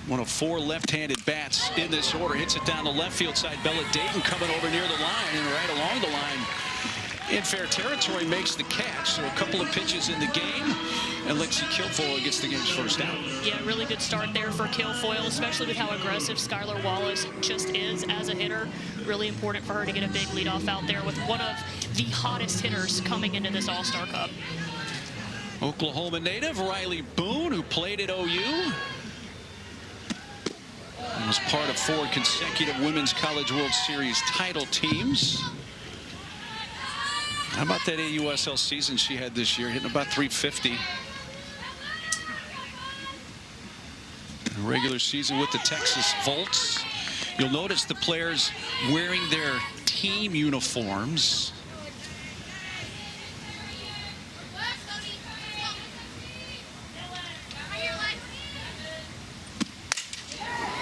One of 4 left-handed bats in this order. Hits it down the left field side. Bella Dayton coming over near the line and right along the line. In fair territory, makes the catch. So a couple of pitches in the game, and Lexi Kilfoyle gets the game's first out. Yeah, really good start there for Kilfoyle, especially with how aggressive Skylar Wallace just is as a hitter. Really important for her to get a big leadoff out there with one of the hottest hitters coming into this All-Star Cup. Oklahoma native Riley Boone, who played at OU. And was part of 4 consecutive Women's College World Series title teams. How about that AUSL season she had this year, hitting about 350. A regular season with the Texas Volts. You'll notice the players wearing their team uniforms.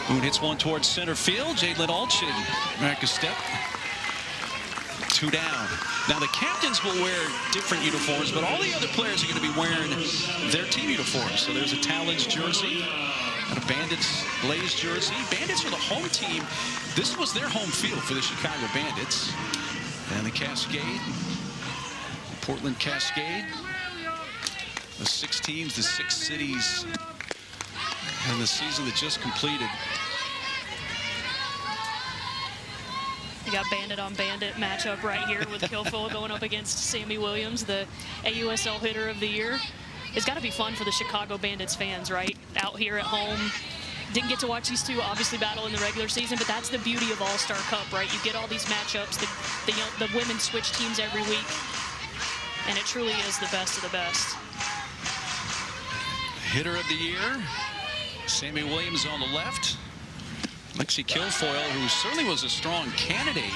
Boone hits one towards center field. Jalen Alchin back a step. 2 down. Now the captains will wear different uniforms, but all the other players are going to be wearing their team uniforms. So there's a Talons jersey and a Bandits Blaze jersey. Bandits are the home team. This was their home field for the Chicago Bandits. And the Cascade, Portland Cascade. The 6 teams, the 6 cities, and the season that just completed. You got bandit on bandit matchup right here with Kilfoyle going up against Sammy Williams, the AUSL hitter of the year. It's got to be fun for the Chicago Bandits fans, right? Out here at home. Didn't get to watch these two obviously battle in the regular season, but that's the beauty of All-Star Cup, right? You get all these matchups. The women switch teams every week, and it truly is the best of the best. Hitter of the year, Sammy Williams on the left. Lexi Kilfoyle, who certainly was a strong candidate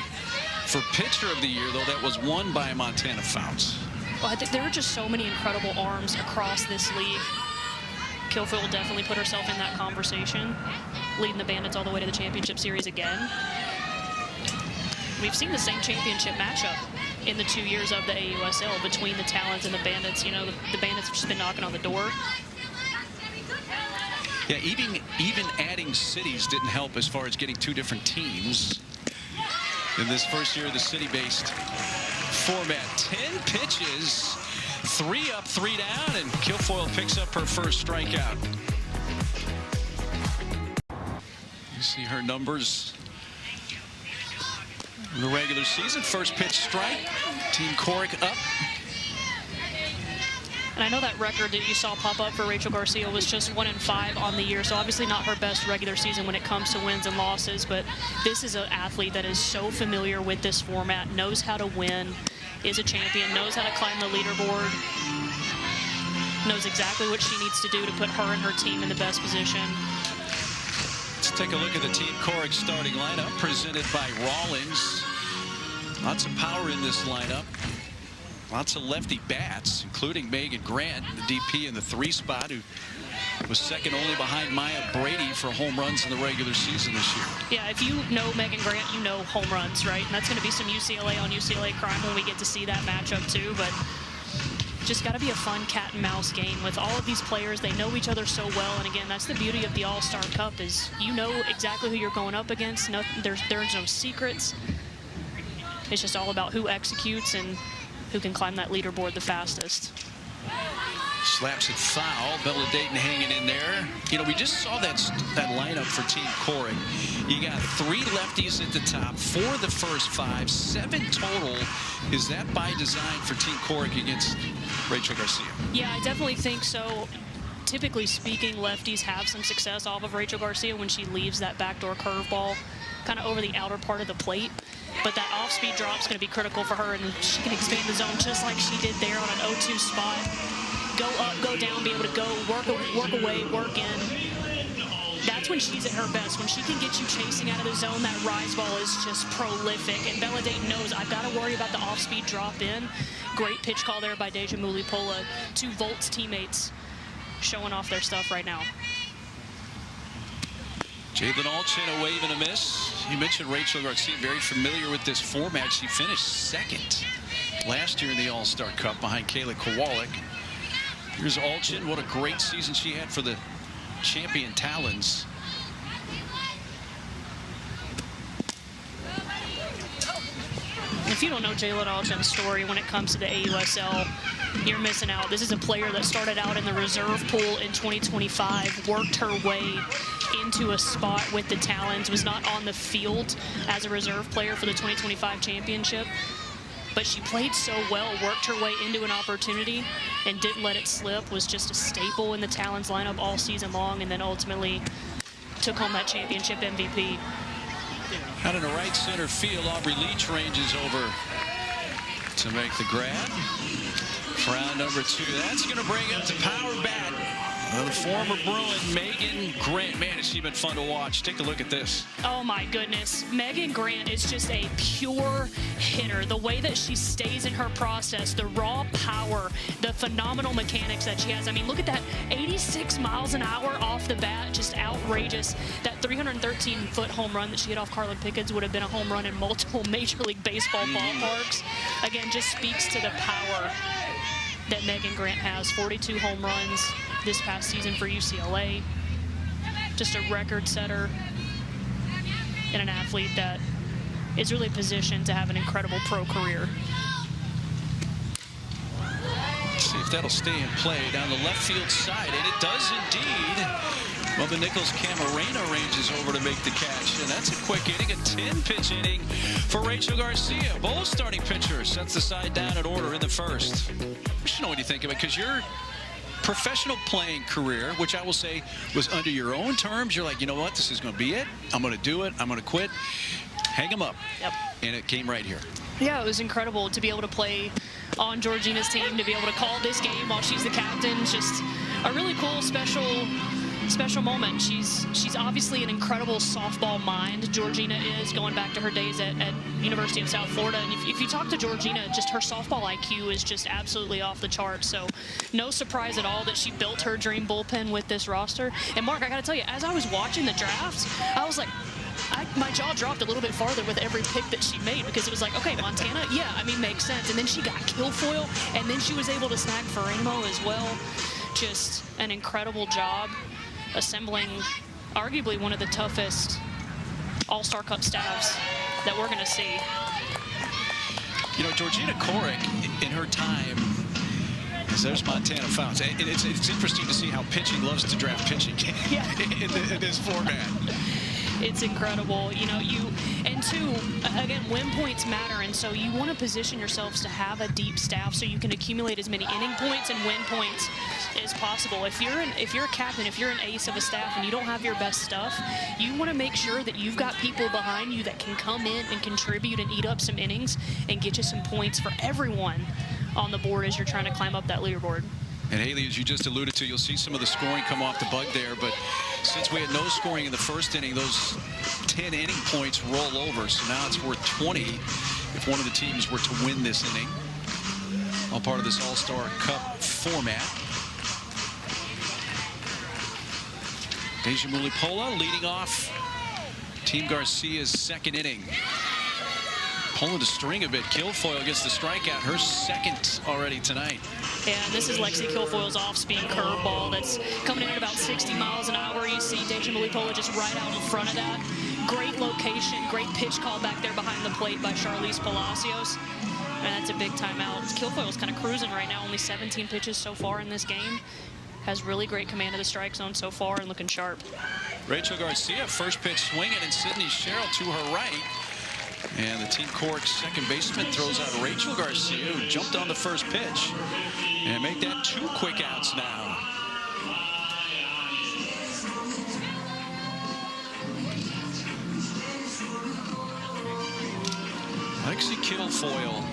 for pitcher of the year, though that was won by Montana Fouts. Well, I think there are just so many incredible arms across this league. Kilfoyle definitely put herself in that conversation, leading the Bandits all the way to the championship series again. We've seen the same championship matchup in the 2 years of the AUSL between the Talons and the Bandits. You know, the Bandits have just been knocking on the door. Yeah, even adding cities didn't help as far as getting 2 different teams in this first year of the city-based format. 10 pitches, 3 up, 3 down, and Kilfoyle picks up her first strikeout. You see her numbers in the regular season. First pitch strike, Team Corrick up. And I know that record that you saw pop up for Rachel Garcia was just 1-5 on the year, so obviously not her best regular season when it comes to wins and losses, but this is an athlete that is so familiar with this format, knows how to win, is a champion, knows how to climb the leaderboard, knows exactly what she needs to do to put her and her team in the best position. Let's take a look at the Team Corrick starting lineup presented by Rawlings. Lots of power in this lineup. Lots of lefty bats, including Megan Grant, the DP in the 3 spot, who was second only behind Maya Brady for home runs in the regular season this year. Yeah, if you know Megan Grant, you know home runs, right? And that's going to be some UCLA on UCLA crime when we get to see that matchup too. But just got to be a fun cat and mouse game with all of these players. They know each other so well, and again, that's the beauty of the All-Star Cup is you know exactly who you're going up against. No, there's no secrets. It's just all about who executes and who can climb that leaderboard the fastest. Slaps it foul. Bella Dayton hanging in there. You know, we just saw that lineup for Team Corrick. You got 3 lefties at the top, 4 the first 5, 7 total. Is that by design for Team Corrick against Rachel Garcia? Yeah, I definitely think so. Typically speaking, lefties have some success off of Rachel Garcia when she leaves that backdoor curveball kind of over the outer part of the plate. But that off-speed drop is going to be critical for her, and she can expand the zone just like she did there on an 0-2 spot. Go up, go down, be able to go, work away, work in. That's when she's at her best. When she can get you chasing out of the zone, that rise ball is just prolific. And Bella Dayton knows I've got to worry about the off-speed drop in. Great pitch call there by Deja Mulipola. 2 Volts teammates showing off their stuff right now. Jalen Alchin, a wave and a miss. You mentioned Rachel Garcia, very familiar with this format. She finished second last year in the All-Star Cup behind Kayla Kowalik. Here's Alchin. What a great season she had for the champion Talons. if you don't know Jalen Alston's story when it comes to the AUSL, you're missing out. This is a player that started out in the reserve pool in 2025, worked her way into a spot with the Talons, was not on the field as a reserve player for the 2025 championship, but she played so well, worked her way into an opportunity and didn't let it slip, was just a staple in the Talons lineup all season long, and then ultimately took home that championship MVP. Out in the right center field, Aubrey Leach ranges over to make the grab. For round number 2, that's going to bring up the power bat. The former Bruin, Megan Grant. Man, has she been fun to watch. Take a look at this. Oh, my goodness. Megan Grant is just a pure hitter. The way that she stays in her process, the raw power, the phenomenal mechanics that she has. I mean, look at that. 86 miles an hour off the bat. Just outrageous. That 313-foot home run that she hit off Carlin Pickens would have been a home run in multiple Major League Baseball ballparks. Again, just speaks to the power that Megan Grant has. 42 home runs this past season for UCLA. Just a record setter and an athlete that is really positioned to have an incredible pro career. See if that'll stay in play down the left field side, and it does indeed. Well, the Nichols Camarena ranges over to make the catch, and that's a quick inning, a 10-pitch inning for Rachel Garcia. Both starting pitchers sets the side down in order in the first. You should know what you think of it, because your professional playing career, which I will say was under your own terms, you're like, you know what, this is going to be it. I'm going to do it. I'm going to quit. Hang them up. Yep. And it came right here. Yeah, it was incredible to be able to play on Georgina's team, to be able to call this game while she's the captain. Just a really cool, special moment. She's obviously an incredible softball mind. Georgina is, going back to her days at University of South Florida. And if you talk to Georgina, just her softball IQ is just absolutely off the charts. So no surprise at all that she built her dream bullpen with this roster. And Mark, I got to tell you, as I was watching the draft, I was like, my jaw dropped a little bit farther with every pick that she made, because it was like, okay, Montana, yeah, I mean, makes sense. And then she got Kilfoyle, and then she was able to snag Faramo as well. Just an incredible job assembling arguably one of the toughest All-Star Cup staffs that we're going to see. You know, Georgina Corrick, in her time, there's Montana Fouts. It's interesting to see how pitching loves to draft pitching in this format. It's incredible, you know, and two, again, win points matter, and so you want to position yourselves to have a deep staff so you can accumulate as many inning points and win points as possible. If you're a captain, if you're an ace of a staff and you don't have your best stuff, you want to make sure that you've got people behind you that can come in and contribute and eat up some innings and get you some points for everyone on the board as you're trying to climb up that leaderboard. And Haley, as you just alluded to, you'll see some of the scoring come off the bug there. But since we had no scoring in the first inning, those 10 inning points roll over. So now it's worth 20 if one of the teams were to win this inning. All part of this All-Star Cup format. Deja Mulipola leading off Team Garcia's second inning. Pulling the string a bit. Kilfoyle gets the strikeout, her second already tonight. And this is Lexi Kilfoyle's off-speed curveball that's coming in at about 60 miles an hour. You see Deja Mulipola just right out in front of that. Great location, great pitch call back there behind the plate by Charlize Palacios. And that's a big timeout. Kilfoyle's kind of cruising right now, only 17 pitches so far in this game. Has really great command of the strike zone so far and looking sharp. Rachel Garcia, first pitch swinging, and Sydney Sherrill to her right. And the Team Corrick second baseman throws out Rachel Garcia, who jumped on the first pitch. And make that 2 quick outs now. Lexi Kilfoyle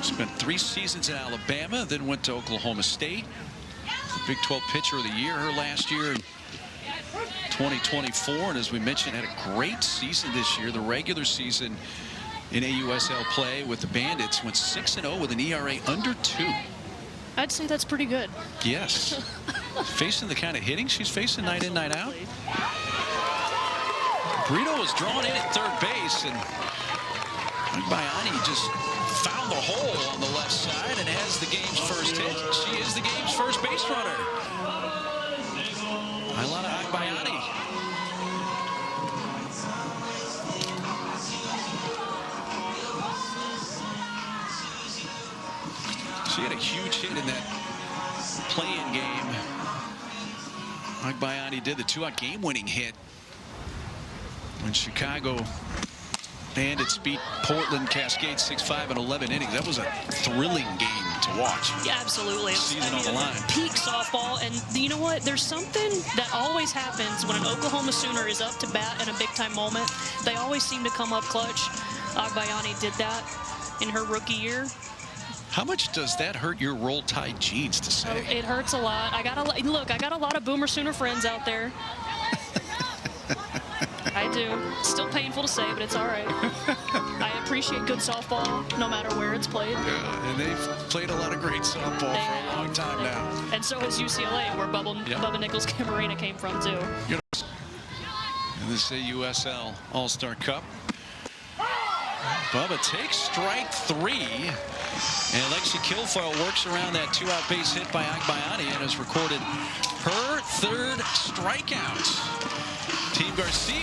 spent 3 seasons in Alabama, then went to Oklahoma State. Big 12 pitcher of the year her last year in 2024, and as we mentioned, had a great season this year. The regular season in AUSL play with the Bandits went 6-0 with an ERA under 2. I'd say that's pretty good. Yes. Facing the kind of hitting she's facing night in, night out. Brito was drawn in at third base, and Bayani just found the hole on the left side and has the game's first hit. She is the game's first base runner. Ailana Agbayani. She had a huge hit in that play-in game. Agbayani did the 2-out game-winning hit when Chicago Bandits beat Portland Cascade 6-5 in 11 innings. That was a thrilling game to watch. Yeah, absolutely. Season on the line. Peak softball, and you know what? There's something that always happens when an Oklahoma Sooner is up to bat in a big-time moment. They always seem to come up clutch. Agbayani did that in her rookie year. How much does that hurt your Roll Tide jeans to say? Oh, it hurts a lot. I got a lot of Boomer Sooner friends out there. I do. Still painful to say, but it's all right. I appreciate good softball no matter where it's played. Yeah, and they've played a lot of great softball for a long time now. And so has UCLA, where Bubba Nichols-Camarena came from, too. And this AUSL All-Star Cup. Bubba takes strike 3. And Lexi Kilfoyle works around that 2-out base hit by Agbayani and has recorded her 3rd strikeout. Team Garcia,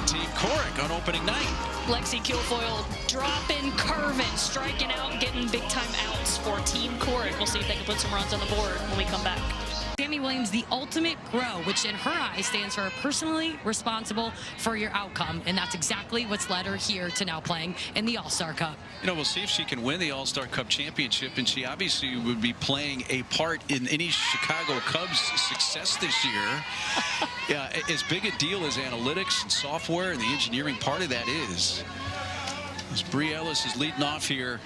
Team Corrick on opening night. Lexi Kilfoyle dropping, curving, striking out, getting big-time outs for Team Corrick. We'll see if they can put some runs on the board when we come back. Sammy Williams, the ultimate grow, which in her eyes stands for personally responsible for your outcome. And that's exactly what's led her here to now playing in the All-Star Cup. You know, we'll see if she can win the All-Star Cup championship, and she obviously would be playing a part in any Chicago Cubs success this year. Yeah, as big a deal as analytics and software and the engineering part of that is. As Bree Ellis is leading off here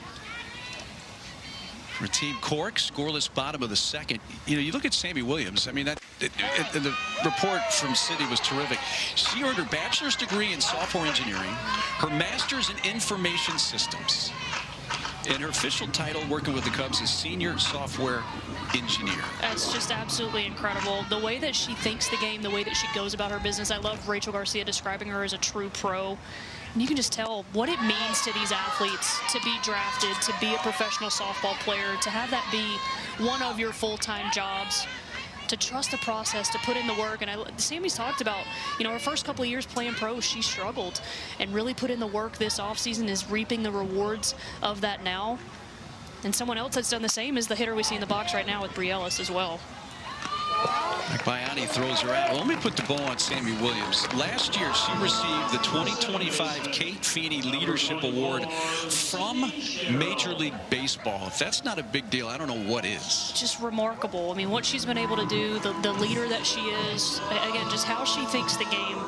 for Team Corrick, scoreless bottom of the 2nd. You know, you look at Sammy Williams. I mean, the report from City was terrific. She earned her bachelor's degree in software engineering, her master's in information systems, and her official title working with the Cubs is senior software engineer. That's just absolutely incredible. The way that she thinks the game, the way that she goes about her business. I love Rachel Garcia describing her as a true pro. And you can just tell what it means to these athletes to be drafted, to be a professional softball player, to have that be one of your full-time jobs, to trust the process, to put in the work. And Sammy's talked about, you know, her first couple of years playing pro, she struggled and really put in the work this offseason, is reaping the rewards of that now. And someone else that's done the same is the hitter we see in the box right now with Bree Ellis as well. Agbayani throws her out. Well, let me put the bow on Sammy Williams. Last year, she received the 2025 Kate Feeney Leadership Award from Major League Baseball. If that's not a big deal, I don't know what is. Just remarkable. I mean, what she's been able to do, the leader that she is, again, just how she thinks the game.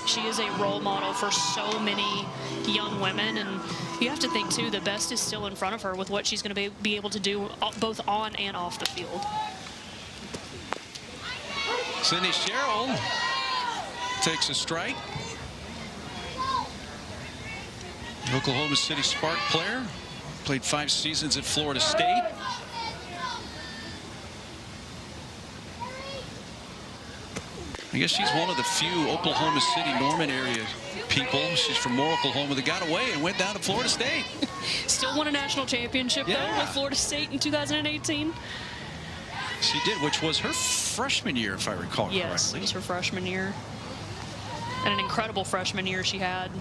She is a role model for so many young women, and you have to think, too, the best is still in front of her with what she's going to be able to do both on and off the field. Sydney Sherrill takes a strike. Oklahoma City Spark player. Played 5 seasons at Florida State. I guess she's one of the few Oklahoma City, Norman area people. She's from Moore, Oklahoma, that got away and went down to Florida State. Still won a national championship, though, with Florida State in 2018. She did, which was her freshman year, if I recall correctly. Yes, it was her freshman year. And an incredible freshman year she had.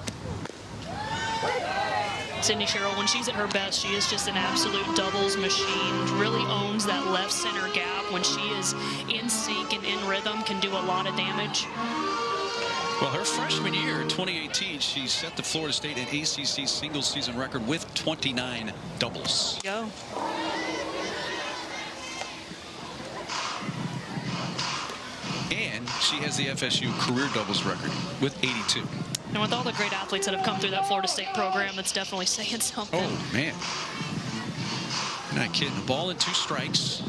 Sydney Sherrill, when she's at her best, she is just an absolute doubles machine. Really owns that left center gap. When she is in sync and in rhythm, can do a lot of damage. Well, her freshman year in 2018, she set the Florida State and ACC single season record with 29 doubles. Go. And she has the FSU career doubles record with 82. And with all the great athletes that have come through that Florida State program, that's definitely saying something. Oh, man. You're not kidding. A ball and 2 strikes.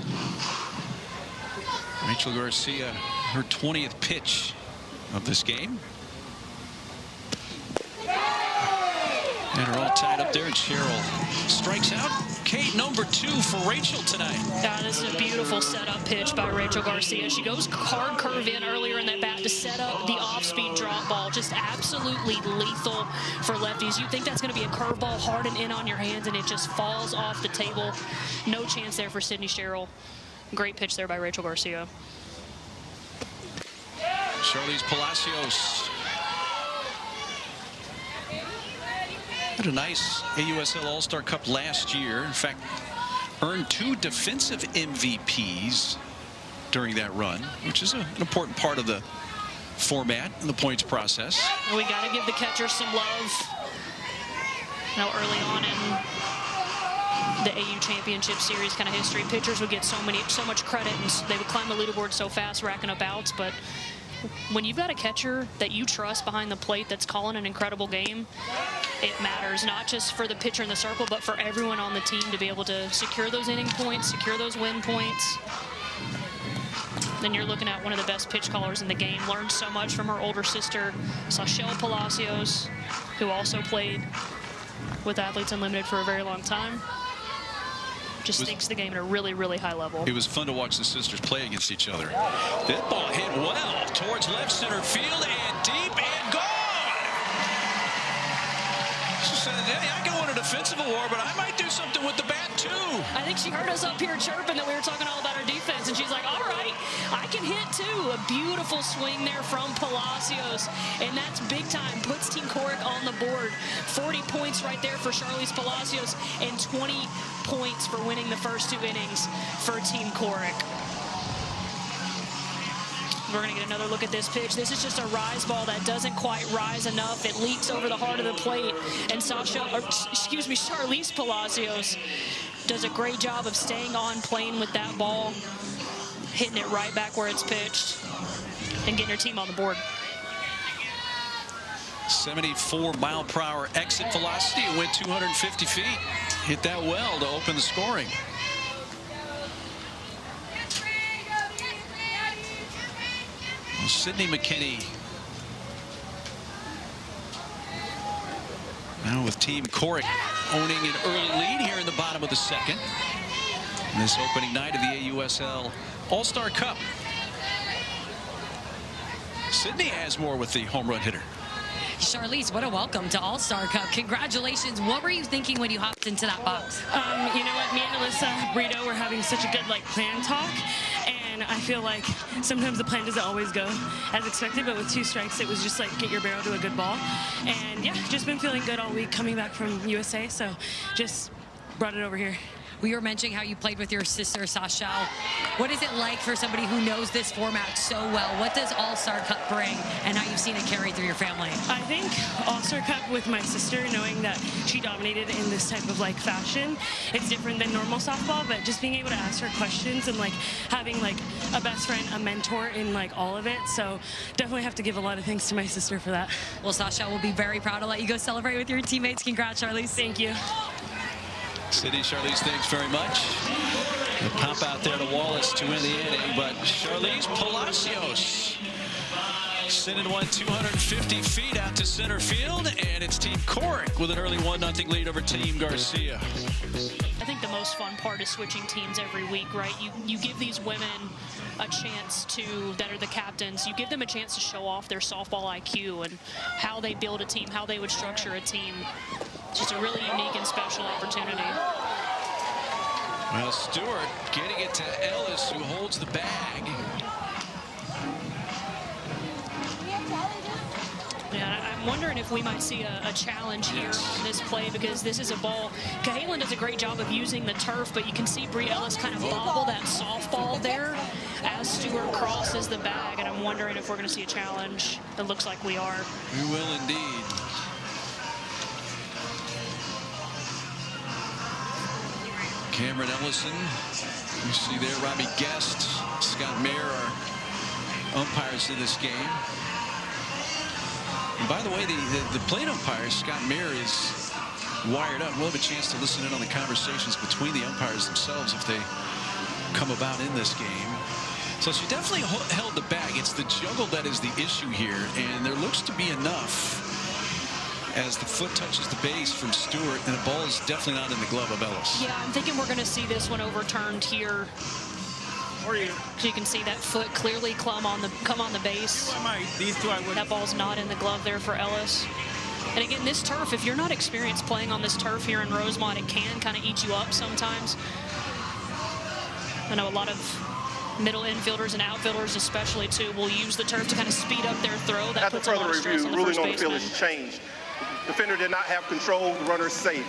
Rachel Garcia, her 20th pitch of this game. And are all tied up there, and Sherrill strikes out. Kate, number 2 for Rachel tonight. Yeah, this is a beautiful setup pitch by Rachel Garcia. She goes hard curve in earlier in that bat to set up the off-speed drop ball. Just absolutely lethal for lefties. You think that's going to be a curveball hard and in on your hands, and it just falls off the table. No chance there for Sydney Sherrill. Great pitch there by Rachel Garcia. Charlize Palacios had a nice AUSL All-Star Cup last year. In fact, earned 2 defensive MVPs during that run, which is an important part of the format and the points process. We got to give the catchers some love. Now, early on in the AU Championship Series kind of history, pitchers would get so much credit, and they would climb the leaderboard so fast, racking up outs. But when you've got a catcher that you trust behind the plate that's calling an incredible game, it matters, not just for the pitcher in the circle, but for everyone on the team to be able to secure those inning points, secure those win points. Then you're looking at one of the best pitch callers in the game. Learned so much from her older sister, Sachelle Palacios, who also played with Athletes Unlimited for a very long time. Just thinks the game at a really, really high level. It was fun to watch the sisters play against each other. That ball hit well towards left center field and deep and gone. She said, hey, I can win a defensive award, but I might do something with the bat too. I think she heard us up here chirping that we were talking all about our defense, and she's like, all right, I can hit too. A beautiful swing there from Palacios, and that's big time. Puts Team Corrick on the board. 40 points right there for Charlize Palacios, and 20 points for winning the first 2 innings for Team Corrick. We're going to get another look at this pitch. This is just a rise ball that doesn't quite rise enough. It leaks over the heart of the plate, and Charlize Palacios does a great job of staying on plane with that ball, hitting it right back where it's pitched, and getting her team on the board. 74-mile-per-hour exit velocity. It went 250 feet. Hit that well to open the scoring. Sydney McKinney now with Team Corrick owning an early lead here in the bottom of the second. This opening night of the AUSL All-Star Cup. Sydney has more with the home run hitter. Charlize, what a welcome to All-Star Cup. Congratulations. What were you thinking when you hopped into that box? You know what? Me and Alyssa Brito were having such a good plan talk. And I feel like sometimes the plan doesn't always go as expected, but with 2 strikes, it was just get your barrel to a good ball. And yeah, just been feeling good all week coming back from USA, so just brought it over here. We were mentioning how you played with your sister, Sachelle. What is it like for somebody who knows this format so well? What does All-Star Cup bring, and how you've seen it carry through your family? I think All-Star Cup with my sister, knowing that she dominated in this type of fashion, it's different than normal softball, but just being able to ask her questions and having a best friend, a mentor in all of it. So definitely have to give a lot of thanks to my sister for that. Well, Sachelle will be very proud to let you go celebrate with your teammates. Congrats, Charlize. Thank you. City, Charlize, thanks very much. The pop out there to Wallace to win the inning, but Charlize Palacios sending one 250 feet out to center field, and it's Team Corrick with an early 1-0 lead over Team Garcia. I think the most fun part is switching teams every week, right? You give these women a chance that are the captains, you give them a chance to show off their softball IQ and how they build a team, how they would structure a team. It's just a really unique and special opportunity. Well, Stewart getting it to Ellis, who holds the bag. Yeah, I'm wondering if we might see a challenge here on this play, because this is a ball. Cahalan does a great job of using the turf, but you can see Brie Ellis kind of bobble that softball there as Stewart crosses the bag, and I'm wondering if we're going to see a challenge. It looks like we are. We will indeed. Cameron Ellison, you see there, Robbie Guest, Scott Mayer are umpires in this game. And by the way, the plate umpire, Scott Mayer, is wired up. We'll have a chance to listen in on the conversations between the umpires themselves if they come about in this game. So she definitely held the bag. It's the juggle that is the issue here, and there looks to be enough as the foot touches the base from Stewart, and the ball is definitely not in the glove of Ellis. Yeah, I'm thinking we're going to see this one overturned here. So you can see that foot clearly come on the base. That ball's not in the glove there for Ellis. And again, this turf, if you're not experienced playing on this turf here in Rosemont, it can kind of eat you up sometimes. I know a lot of middle infielders and outfielders especially too will use the turf to kind of speed up their throw. That puts a lot of stress on the first baseman. Ruling on the field has changed. Defender did not have control. The runner is safe.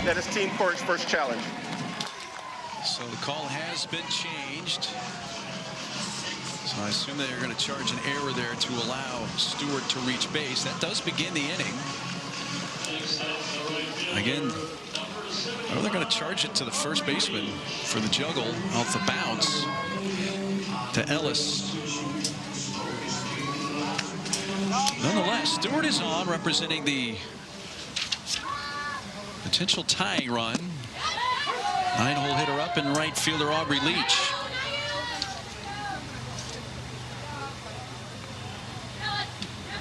That is Team Corrick's first challenge. So the call has been changed. So I assume they're going to charge an error there to allow Stewart to reach base. That does begin the inning. Again, they're going to charge it to the first baseman for the juggle off the bounce to Ellis. Nonetheless, Stewart is on, representing the potential tying run. 9-hole hitter up and right fielder Aubrey Leach.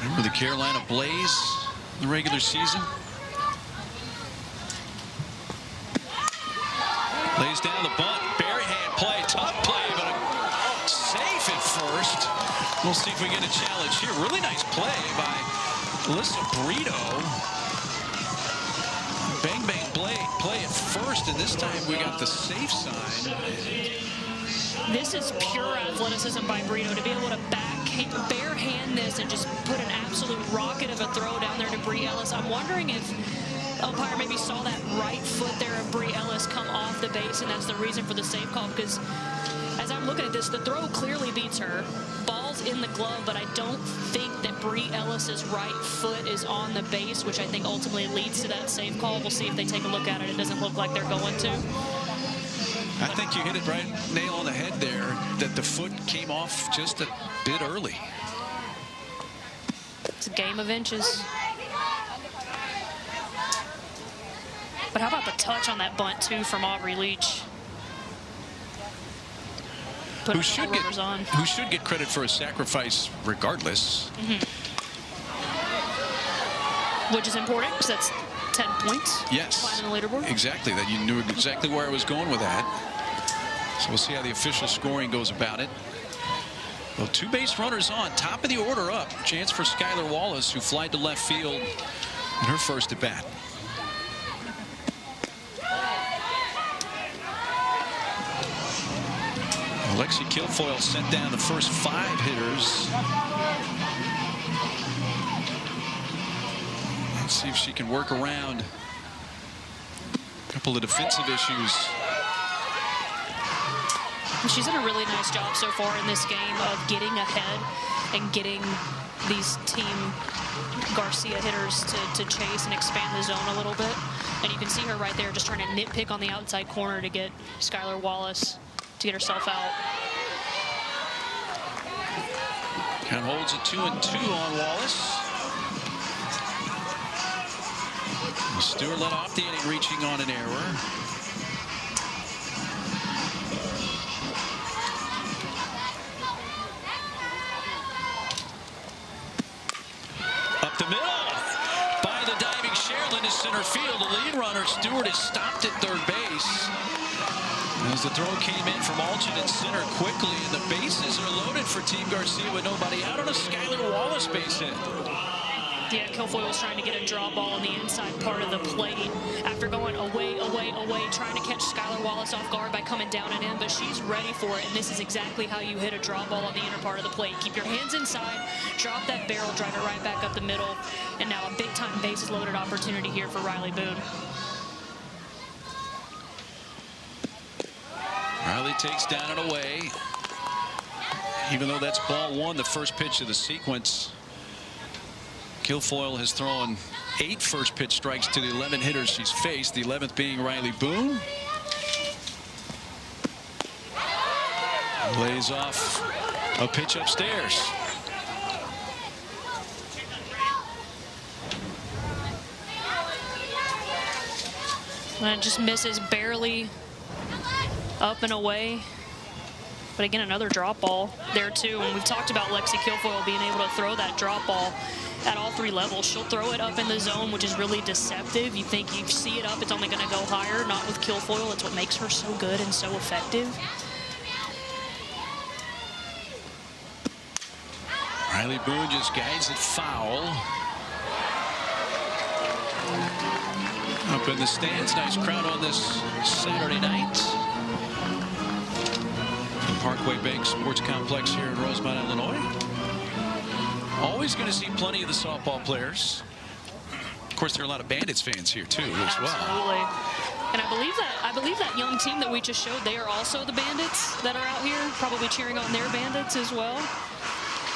Remember the Carolina Blaze in the regular season? Lays down the bunt, bare hand play, tough play, but safe at first. We'll see if we get a challenge here. Really nice play by Alyssa Brito. Bang bang play at first, and this time we got the safe sign. This is pure athleticism by Brito to be able to bare hand this and just put an absolute rocket of a throw down there to Bree Ellis. I'm wondering if umpire maybe saw that right foot there of Bree Ellis come off the base, and that's the reason for the safe call, because as I'm looking at this, the throw clearly beats her. Ball's in the glove, but I don't think that Bree Ellis's right foot is on the base, which I think ultimately leads to that safe call. We'll see if they take a look at it. It doesn't look like they're going to. I think you hit it right nail on the head there, that the foot came off just a bit early. It's a game of inches. But how about the touch on that bunt, too, from Aubrey Leach? Who should get credit for a sacrifice regardless. Which is important, because that's 10 points. Yes. Climbing the leaderboard. Exactly. That you knew exactly where I was going with that. So we'll see how the official scoring goes about it. Well, 2 base runners on. Top of the order up. Chance for Skylar Wallace, who flied to left field in her first at bat. Lexi Kilfoyle sent down the first 5 hitters. Let's see if she can work around a couple of defensive issues. She's done a really nice job so far in this game of getting ahead and getting these team Garcia hitters to chase and expand the zone a little bit. And you can see her right there just trying to nitpick on the outside corner to get Skylar Wallace to get herself out. Count holds it 2-2 on Wallace. Stewart let off the inning reaching on an error. Up the middle by the diving Sherlin to center field. The lead runner Stewart is stopped at third base. As the throw came in from alternate center quickly, and the bases are loaded for Team Garcia with nobody out on a Skylar Wallace base hit. Yeah, Kilfoyle was trying to get a draw ball on the inside part of the plate after going away, trying to catch Skylar Wallace off guard by coming down and in, but she's ready for it, and this is exactly how you hit a draw ball on the inner part of the plate. Keep your hands inside, drop that barrel, drive it right back up the middle, and now a big-time bases-loaded opportunity here for Riley Boone. Riley takes down and away. Even though that's ball 1, the first pitch of the sequence. Kilfoyle has thrown 8 first pitch strikes to the 11 hitters she's faced, the 11th being Riley Boone. Lays off a pitch upstairs. And it just misses barely up and away. But again, another drop ball there too. And we've talked about Lexi Kilfoyle being able to throw that drop ball at all 3 levels. She'll throw it up in the zone, which is really deceptive. You think you see it up, it's only going to go higher. Not with Kilfoyle. It's what makes her so good and so effective. Riley Boone just guides it foul. Up in the stands, nice crowd on this Saturday night. From Parkway Bank Sports Complex here in Rosemont, Illinois. Always going to see plenty of the softball players. Of course, there are a lot of Bandits fans here too as well. Absolutely. And I believe that young team that we just showed, they are also the Bandits that are out here, probably cheering on their Bandits as well.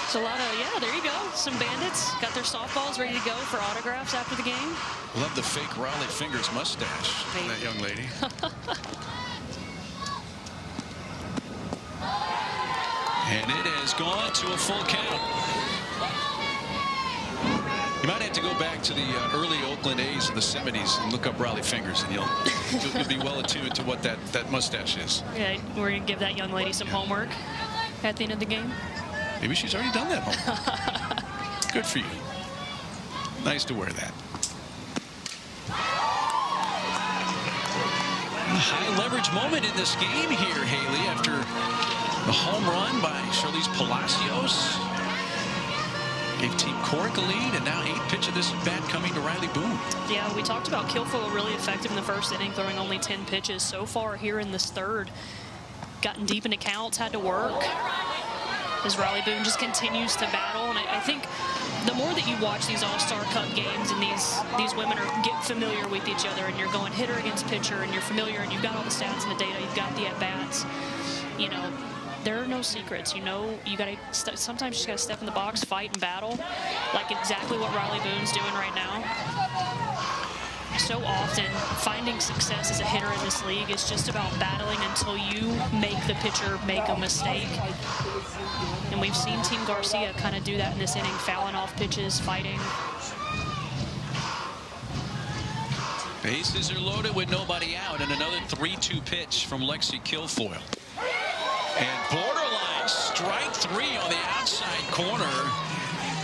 So a lot of, yeah, there you go. Some Bandits got their softballs ready to go for autographs after the game. Love the fake Raleigh Fingers mustache, that young lady. And it has gone to a full count. You might have to go back to the early Oakland A's in the 70s and look up Raleigh Fingers, and you'll be well attuned to what that mustache is. Yeah, we're going to give that young lady some homework at the end of the game. Maybe she's already done that homework. Good for you. Nice to wear that. A high leverage moment in this game here, Haley, after the home run by Charlize Palacios. Gave Team Corrick a lead, and now 8th pitch of this bat coming to Riley Boone. Yeah, we talked about Kilfoyle really effective in the first inning, throwing only 10 pitches. So far here in this third, gotten deep into counts, had to work. As Riley Boone just continues to battle. And I think the more that you watch these All-Star Cup games and these women get familiar with each other, and you're going hitter against pitcher, and you're familiar, and you've got all the stats and the data, you've got the at-bats, you know, there are no secrets. You know, you got to sometimes you just got to step in the box, fight and battle, like exactly what Riley Boone's doing right now. So often, finding success as a hitter in this league is just about battling until you make the pitcher make a mistake. And we've seen Team Garcia kind of do that in this inning, fouling off pitches, fighting. Bases are loaded with nobody out, and another 3-2 pitch from Lexi Kilfoyle. And borderline strike 3 on the outside corner.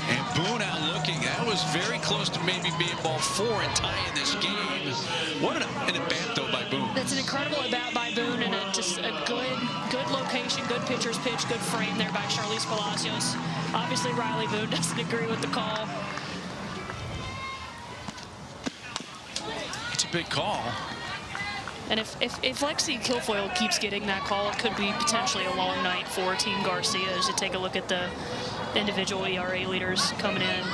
And Boone out looking. That was very close to maybe being ball 4 and tying this game. What an at-bat, though, by Boone. That's an incredible at-bat by Boone, and just a good location, good pitcher's pitch, good frame there by Charlize Palacios. Obviously, Riley Boone doesn't agree with the call. It's a big call. And if Lexi Kilfoyle keeps getting that call, it could be potentially a long night for Team Garcia as you take a look at the individual ERA leaders coming in.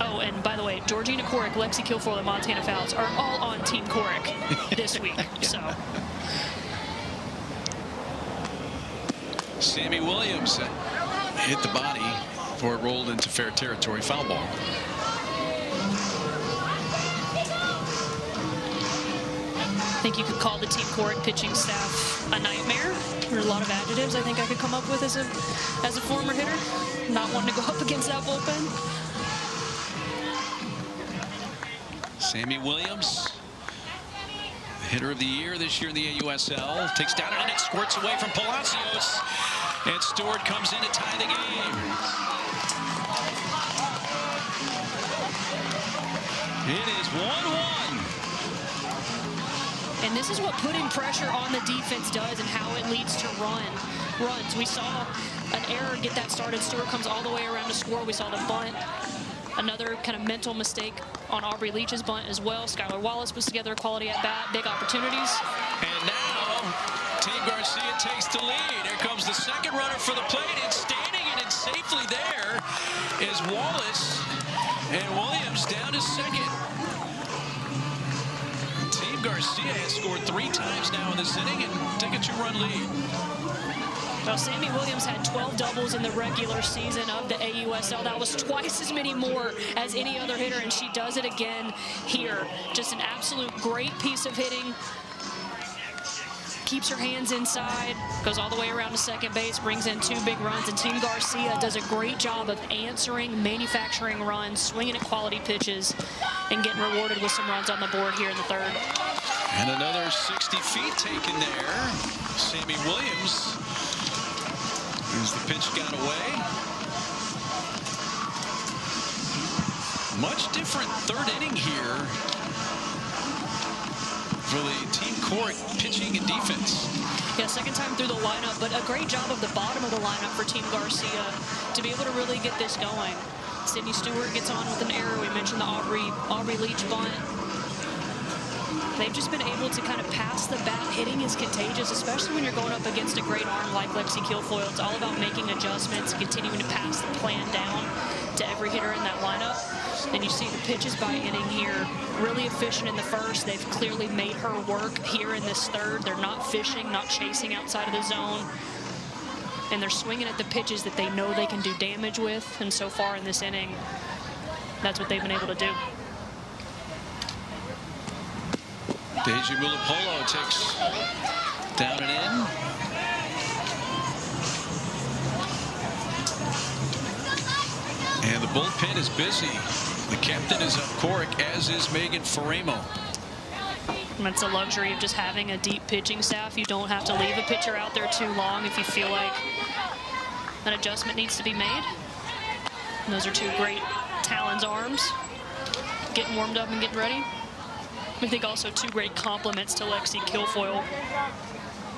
Oh, and by the way, Georgina Corrick, Lexi Kilfoyle, and Montana Fouts are all on Team Corrick this week. So Sammy Williams hit the body before it rolled into fair territory. Foul ball. I think you could call the Team Corrick pitching staff a nightmare. There are a lot of adjectives I think I could come up with as a former hitter, not wanting to go up against that bullpen. Sammy Williams, hitter of the year this year in the AUSL, takes down and it squirts away from Palacios, and Stewart comes in to tie the game. It is 1-1. And this is what putting pressure on the defense does and how it leads to runs. We saw an error get that started. Stewart comes all the way around to score. We saw the bunt. Another kind of mental mistake on Aubrey Leach's bunt as well. Skylar Wallace was together, quality at bat, big opportunities. And now Team Garcia takes the lead. Here comes the second runner for the plate. It's standing and it's safely there is Wallace, and Williams down to second. Team Garcia has scored 3 times now in this inning and take a 2-run lead. Well, Sammy Williams had 12 doubles in the regular season of the AUSL. That was twice as many more as any other hitter, and she does it again here. Just an absolute great piece of hitting. Keeps her hands inside, goes all the way around to second base, brings in 2 big runs, and Team Garcia does a great job of answering, manufacturing runs, swinging at quality pitches, and getting rewarded with some runs on the board here in the third. And another 60 feet taken there. Sammy Williams, as the pitch got away. Much different third inning here for the Team Corrick pitching and defense. Yeah, second time through the lineup, but a great job of the bottom of the lineup for Team Garcia to be able to really get this going. Sydney Stewart gets on with an error. We mentioned the Aubrey Leach bunt. They've just been able to kind of pass the bat. Hitting is contagious, especially when you're going up against a great arm like Lexi Kilfoyle. It's all about making adjustments, continuing to pass the plan down to every hitter in that lineup. And you see the pitches by inning here, really efficient in the first. They've clearly made her work here in this third. They're not fishing, not chasing outside of the zone. And they're swinging at the pitches that they know they can do damage with. And so far in this inning, that's what they've been able to do. Deji Mulapolo takes down and in. And the bullpen is busy. The captain is up, Corrick, as is Megan Faremo. That's a luxury of just having a deep pitching staff. You don't have to leave a pitcher out there too long if you feel like an adjustment needs to be made. And those are two great Talon's arms, getting warmed up and getting ready. I think also two great compliments to Lexi Kilfoyle.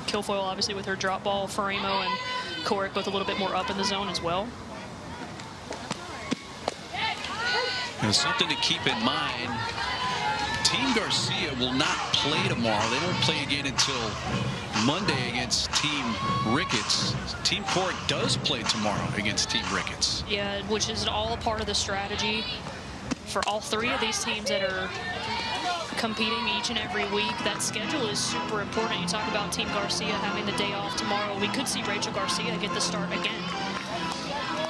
Kilfoyle obviously with her drop ball, Faremo and Corrick both a little bit more up in the zone as well. Now, something to keep in mind, Team Garcia will not play tomorrow. They won't play again until Monday against Team Ricketts. Team Corrick does play tomorrow against Team Ricketts. Yeah, which is all a part of the strategy for all three of these teams that are competing each and every week. That schedule is super important. You talk about Team Garcia having the day off tomorrow. We could see Rachel Garcia get the start again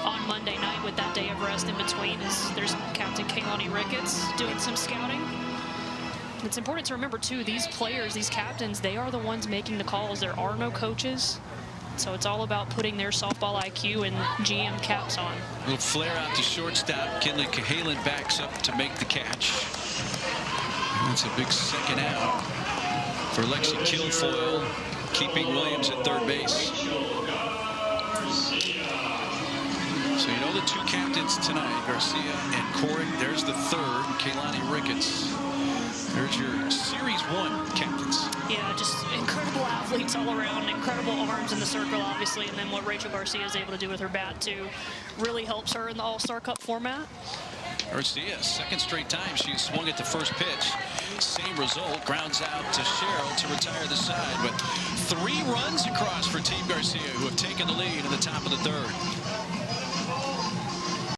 on Monday night with that day of rest in between, as there's Captain Kaylani Ricketts doing some scouting. It's important to remember too, these players, these captains, they are the ones making the calls. There are no coaches, so it's all about putting their softball IQ and GM caps on. A little flare out to shortstop. Kinley Cahalan backs up to make the catch. And that's a big second out for Lexi Kilfoyle, keeping Williams at third base. So you know the two captains tonight, Garcia and Corrick. There's the third, Kaylani Ricketts. There's your Series 1 captains. Yeah, just incredible athletes all around, incredible arms in the circle, obviously, and then what Rachel Garcia is able to do with her bat, too, really helps her in the All-Star Cup format. Garcia, second straight time she swung at the first pitch. Same result, grounds out to Cheryl to retire the side, but 3 runs across for Team Garcia, who have taken the lead in the top of the third.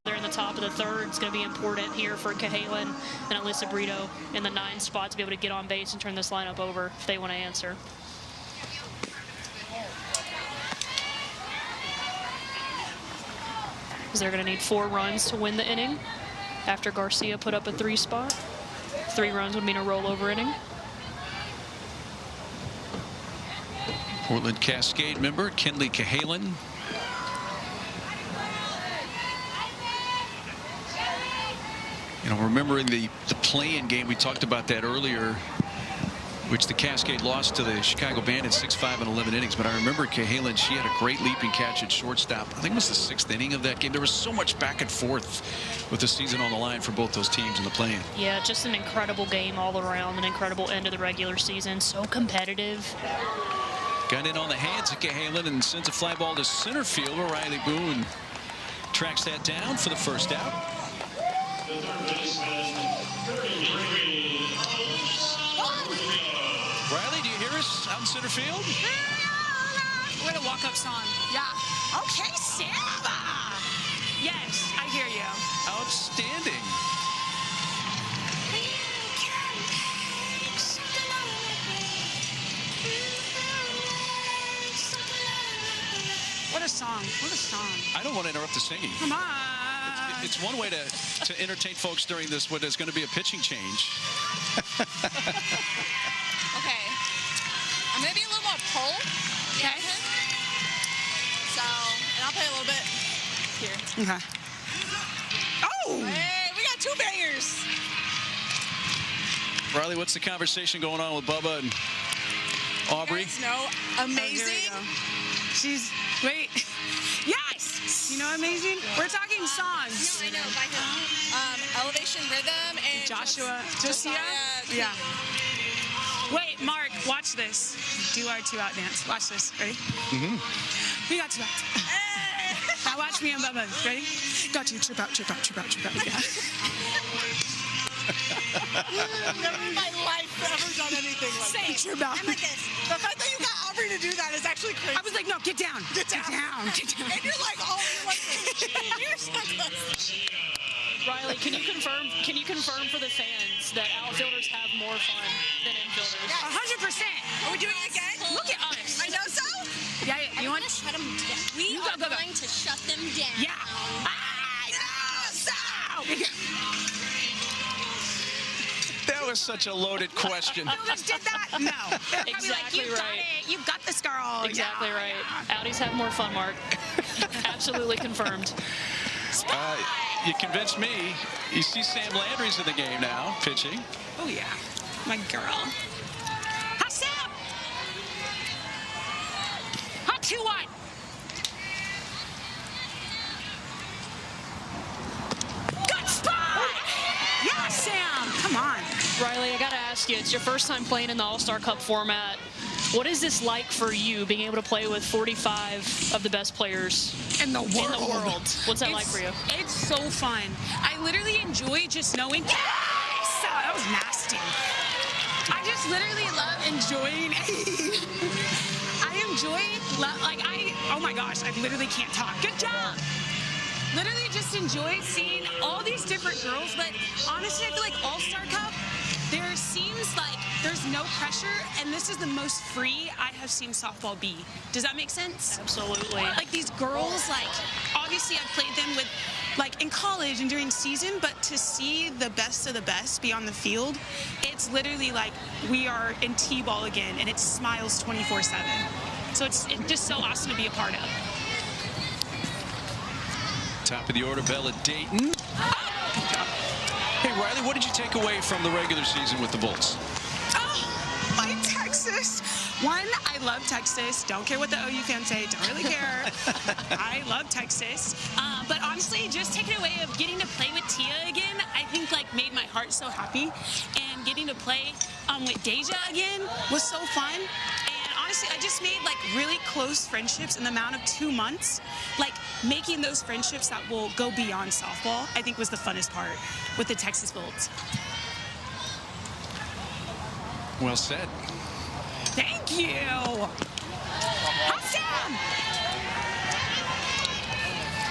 They're in the top of the third. It's going to be important here for Cahalan and Alyssa Brito in the 9th spot to be able to get on base and turn this lineup over if they want to answer. Because they're going to need 4 runs to win the inning after Garcia put up a 3 spot. 3 runs would mean a rollover inning. Portland Cascade member Kinley Cahalan. You know, remembering the play-in game, we talked about that earlier, which the Cascade lost to the Chicago Bandits 6-5 in 11 innings. But I remember Cahalan, she had a great leaping catch at shortstop. I think it was the 6th inning of that game. There was so much back and forth with the season on the line for both those teams in the play-in. Yeah, just an incredible game all around, an incredible end of the regular season. So competitive. Got in on the hands of Cahalan and sends a fly ball to center field, where Riley Boone tracks that down for the first out. Riley, do you hear us out in center field? We're the walk-up song. Yeah. Okay, Samba. Yes, I hear you. Outstanding. What a song. What a song. I don't want to interrupt the singing. Come on. It's one way to entertain folks during this, what is going to be a pitching change. Okay. I'm going to be a little more pull. Okay. So, and I'll play a little bit here. Okay. Oh! Hey, we got 2 bangers. Riley, what's the conversation going on with Bubba and Aubrey? You guys know, amazing. Oh, she's, wait. Yes! You know amazing? We're talking songs. No, I know, by him. Elevation Rhythm and Josia? Yeah. Wait, Mark, watch this. Do our 2-out dance. Watch this. Ready? We got 2 outs. Now watch me and Bubba. Ready? Got to trip out, trip out, trip out, trip out. Yeah. Never in my life ever done anything like Say that. trip out. I'm like this. The fact that you got Aubrey to do that is actually crazy. I was like, no, get down. Get down. Get down. And you're like, oh, you're so close. Riley, can you confirm for the fans that outfielders have more fun than infielders? 100%. Are we doing it again? Look at us. I know so. Yeah, you want to shut them down. We are going to shut them down. Yeah. I know so. That was such a loaded question. Outfielders did that? No. Exactly you right. got it. You got this, girl. Exactly right. Audis have more fun, Mark. Absolutely confirmed. You convinced me. You see Sam Landry's in the game now, pitching. Oh, yeah. My girl. Hot Sam! Hot 2-1. Good spot! Yeah, Sam! Come on. Riley, I got to ask you, it's your first time playing in the All-Star Cup format. What is this like for you, being able to play with 45 of the best players in the world? What's that like for you? It's so fun. I literally enjoy just knowing. Yes! That was nasty. I just literally love enjoying. Oh my gosh, I literally can't talk. Good job. Literally just enjoy seeing all these different girls. But honestly, I feel like All-Star Cup, there seems like there's no pressure, and this is the most free I have seen softball be. Does that make sense? Absolutely. Like these girls, like obviously I've played them with, like in college and during season, but to see the best of the best be on the field, it's literally like we are in T-ball again, and it's smiles 24/7. So it's just so awesome to be a part of. Top of the order, Bella Dayton. Hey, Riley, what did you take away from the regular season with the Bulls? Oh, my Texas. One, I love Texas. Don't care what the OU fans say. Don't really care. I love Texas. But honestly, just taking away of getting to play with Tia again, I think like made my heart so happy. And getting to play with Deja again was so fun. Honestly, I just made like really close friendships in the amount of 2 months. Like making those friendships that will go beyond softball, I think was the funnest part with the Texas Bulls. Well said. Thank you. Awesome.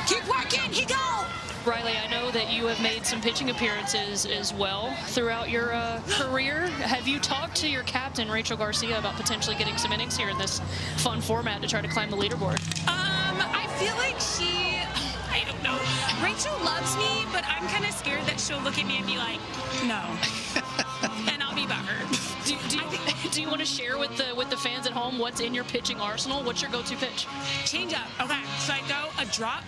Keep working. He go. Riley, I know that you have made some pitching appearances as well throughout your career. Have you talked to your captain, Rachel Garcia, about potentially getting some innings here in this fun format to try to climb the leaderboard? I feel like I don't know. Rachel loves me, but I'm kind of scared that she'll look at me and be like, no. And I'll be butthurt. Do you want to share with the fans at home what's in your pitching arsenal? What's your go-to pitch? Change up. Okay, so I go a drop.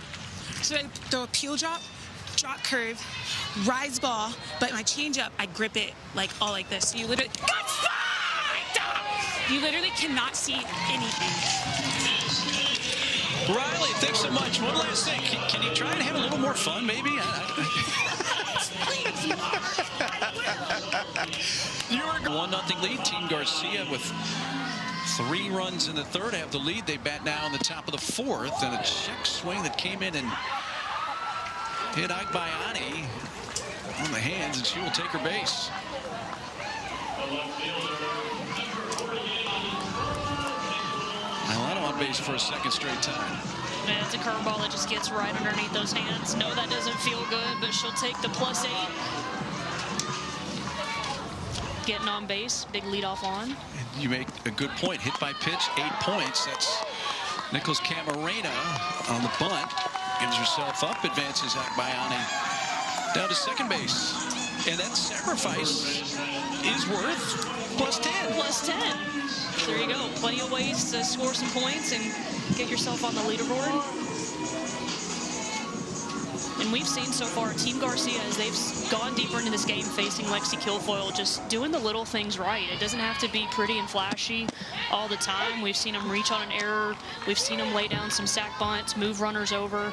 So I throw a peel drop curve, rise ball, but my changeup, I grip it like all like this. So you literally, good spot! You literally cannot see anything. Riley, thanks so much. One last thing. Can you try and have a little more fun, maybe? Please, Mark. You're 1-0 lead. Team Garcia with 3 runs in the third have the lead. They bat now in the top of the fourth, and a check swing that came in and hit Agbayani on the hands, and she will take her base. Milano on base for a second straight time. Man, it's a curveball that just gets right underneath those hands. No, that doesn't feel good, but she'll take the +8. Getting on base, big leadoff on. You make a good point. Hit by pitch, 8 points. That's Nichols Camarena on the bunt. Gives herself up, advances Agbayani down to second base. And that sacrifice is worth +10. +10. There you go. Plenty of ways to score some points and get yourself on the leaderboard. And we've seen so far Team Garcia, as they've gone deeper into this game, facing Lexi Kilfoyle, just doing the little things right. It doesn't have to be pretty and flashy all the time. We've seen them reach on an error. We've seen them lay down some sack bunts, move runners over,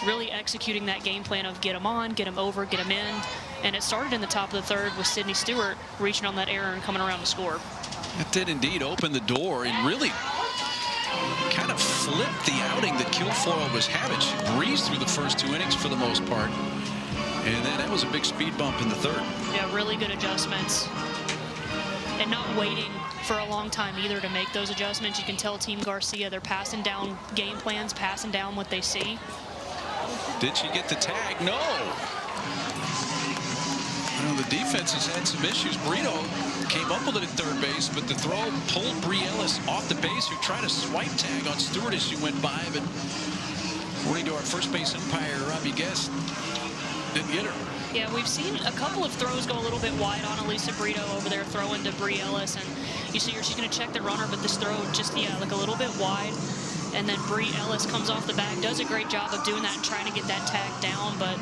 really executing that game plan of get them on, get them over, get them in. And it started in the top of the third with Sydney Stewart reaching on that error and coming around to score. It did indeed open the door and really kind of flipped the outing that Kilfoyle was having. She breezed through the first 2 innings for the most part. And then that was a big speed bump in the third. Yeah, really good adjustments. And not waiting for a long time either to make those adjustments. You can tell Team Garcia, they're passing down game plans, passing down what they see. Did she get the tag? No. Well, the defense has had some issues. Brito came up with it at third base, but the throw pulled Bree Ellis off the base, who tried a swipe tag on Stewart as she went by, but according to our first base umpire, Robbie Guest, didn't get her. Yeah, we've seen a couple of throws go a little bit wide on Elisa Brito over there, throwing to Bree Ellis, and you see her, she's going to check the runner, but this throw just, yeah, like a little bit wide, and then Bree Ellis comes off the bag, does a great job of doing that and trying to get that tag down, but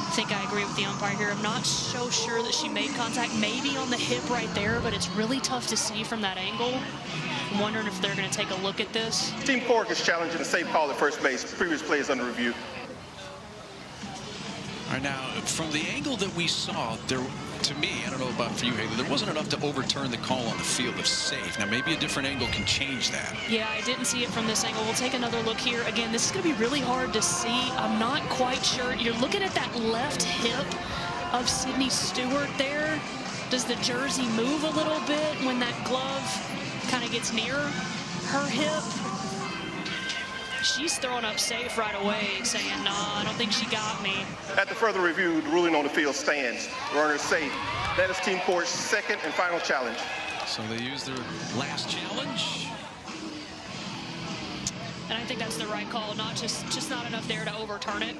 I think I agree with the umpire here. I'm not so sure that she made contact, maybe on the hip right there, but it's really tough to see from that angle. I'm wondering if they're going to take a look at this. Team Corrick is challenging a safe call at first base. Previous play is under review. All right, now, from the angle that we saw, there, to me, I don't know about for you, Haley, there wasn't enough to overturn the call on the field of safe. Now, maybe a different angle can change that. Yeah, I didn't see it from this angle. We'll take another look here. Again, this is going to be really hard to see. I'm not quite sure. You're looking at that left hip of Sydney Stewart there. Does the jersey move a little bit when that glove kind of gets near her hip? She's throwing up safe right away, saying, no, I don't think she got me. After further review, the ruling on the field stands. The runner is safe. That is Team Corrick's second and final challenge. So they use their last challenge. And I think that's the right call. Not just not enough there to overturn it.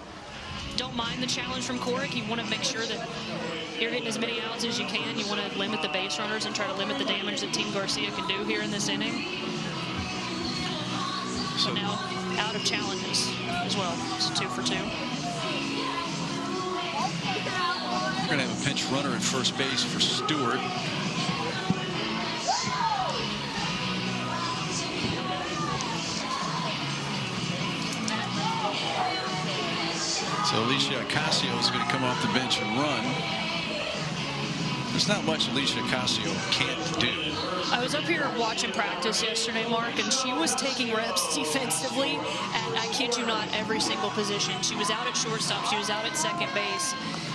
Don't mind the challenge from Corrick. You want to make sure that you're getting as many outs as you can. You want to limit the base runners and try to limit the damage that Team Garcia can do here in this inning. So now out of challenges as well. It's 2 for 2. We're going to have a pinch runner at first base for Stewart. So Alicia Ocasio is going to come off the bench and run. There's not much Alicia Ocasio can't do. I was up here watching practice yesterday, Mark, and she was taking reps defensively at, I kid you not, every single position. She was out at shortstop. She was out at second base.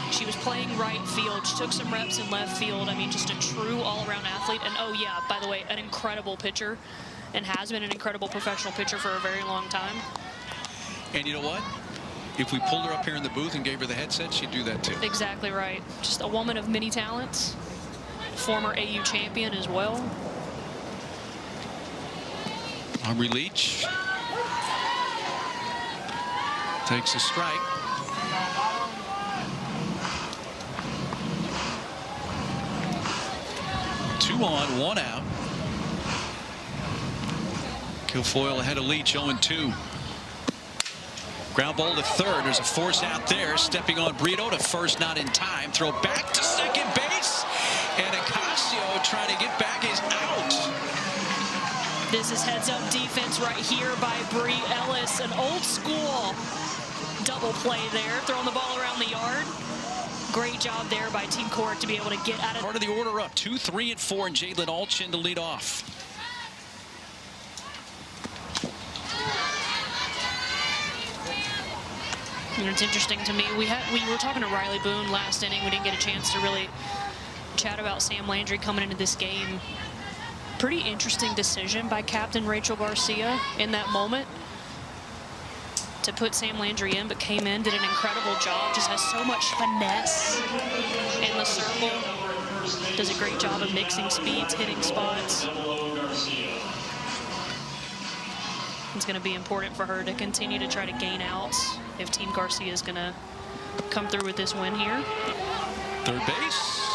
She was playing right field. She took some reps in left field. I mean, just a true all-around athlete. And, oh, yeah, by the way, an incredible pitcher, and has been an incredible professional pitcher for a very long time. And you know what? If we pulled her up here in the booth and gave her the headset, she'd do that too. Exactly right. Just a woman of many talents. Former AU champion as well. Aubrey Leach takes a strike. Two on, 1 out. Kilfoyle ahead of Leach, 0-2. Ground ball to third. There's a force out there. Stepping on Brito to first, not in time. Throw back to second base. And Ocasio trying to get back is out. This is heads-up defense right here by Bree Ellis. An old-school double play there. Throwing the ball around the yard. Great job there by Team Corrick to be able to get out of... Part of the order up. 2, 3, and 4, and Jalen Alchin to lead off. You know, it's interesting to me. We were talking to Riley Boone last inning. We didn't get a chance to really chat about Sam Landry coming into this game. Pretty interesting decision by Captain Rachel Garcia in that moment to put Sam Landry in, but came in, did an incredible job. Just has so much finesse in the circle. Does a great job of mixing speeds, hitting spots. It's going to be important for her to continue to try to gain outs if Team Garcia is going to come through with this win here. Third base.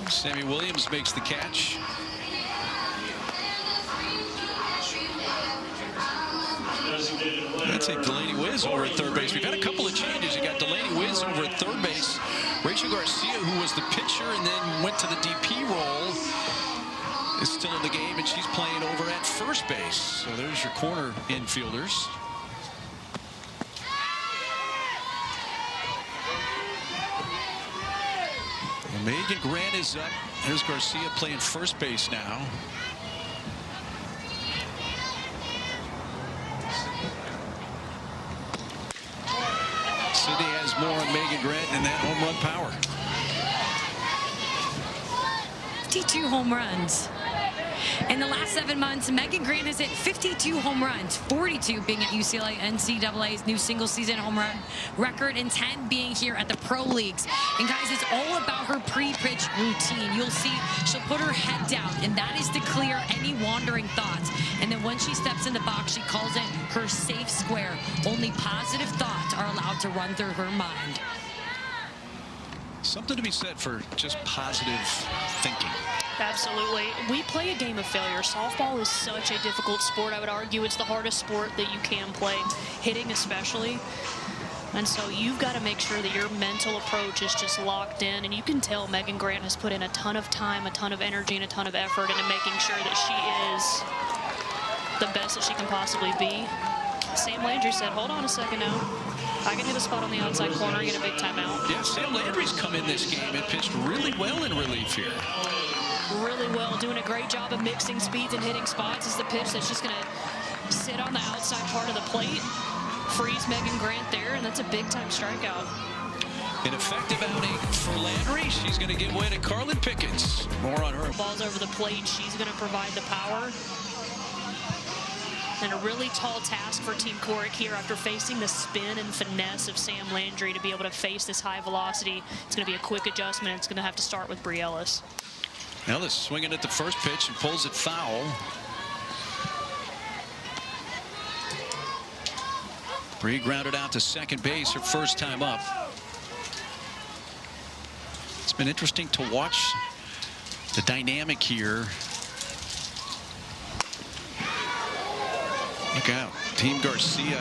Sammy Williams makes the catch. That's it. Delaney Wiz over at third base. We've had a couple of changes. You got Delaney Wiz over at third base. Rachel Garcia, who was the pitcher and then went to the DP role, is still in the game, and she's playing over at first base. So there's your corner infielders. And Megan Grant is up. There's Garcia playing first base now. Sydney has more on Megan Grant and that home run power. 52 home runs. In the last 7 months, Megan Grant has hit 52 home runs, 42 being at UCLA NCAA's new single-season home run record, and 10 being here at the pro leagues. And guys, it's all about her pre-pitch routine. You'll see she'll put her head down, and that is to clear any wandering thoughts. And then when she steps in the box, she calls it her safe square. Only positive thoughts are allowed to run through her mind. Something to be said for just positive thinking. Absolutely. We play a game of failure. Softball is such a difficult sport. I would argue it's the hardest sport that you can play, hitting especially. And so you've got to make sure that your mental approach is just locked in. And you can tell Megan Grant has put in a ton of time, a ton of energy, and a ton of effort into making sure that she is the best that she can possibly be. Sam Landry said, hold on a second now. I can hit a spot on the outside corner and get a big timeout. Yeah, Sam Landry's come in this game and pitched really well in relief here. Really well, doing a great job of mixing speeds and hitting spots. Is the pitch that's just going to sit on the outside part of the plate, freeze Megan Grant there, and that's a big-time strikeout. An effective outing for Landry. She's going to give way to Carlin Pickens. More on her. Ball's over the plate. She's going to provide the power. And a really tall task for Team Corrick here after facing the spin and finesse of Sam Landry to be able to face this high velocity. It's going to be a quick adjustment. It's going to have to start with Bri Ellis. Ellis swinging at the first pitch and pulls it foul. Bri grounded out to second base her first time up. It's been interesting to watch the dynamic here. Look out. Team Garcia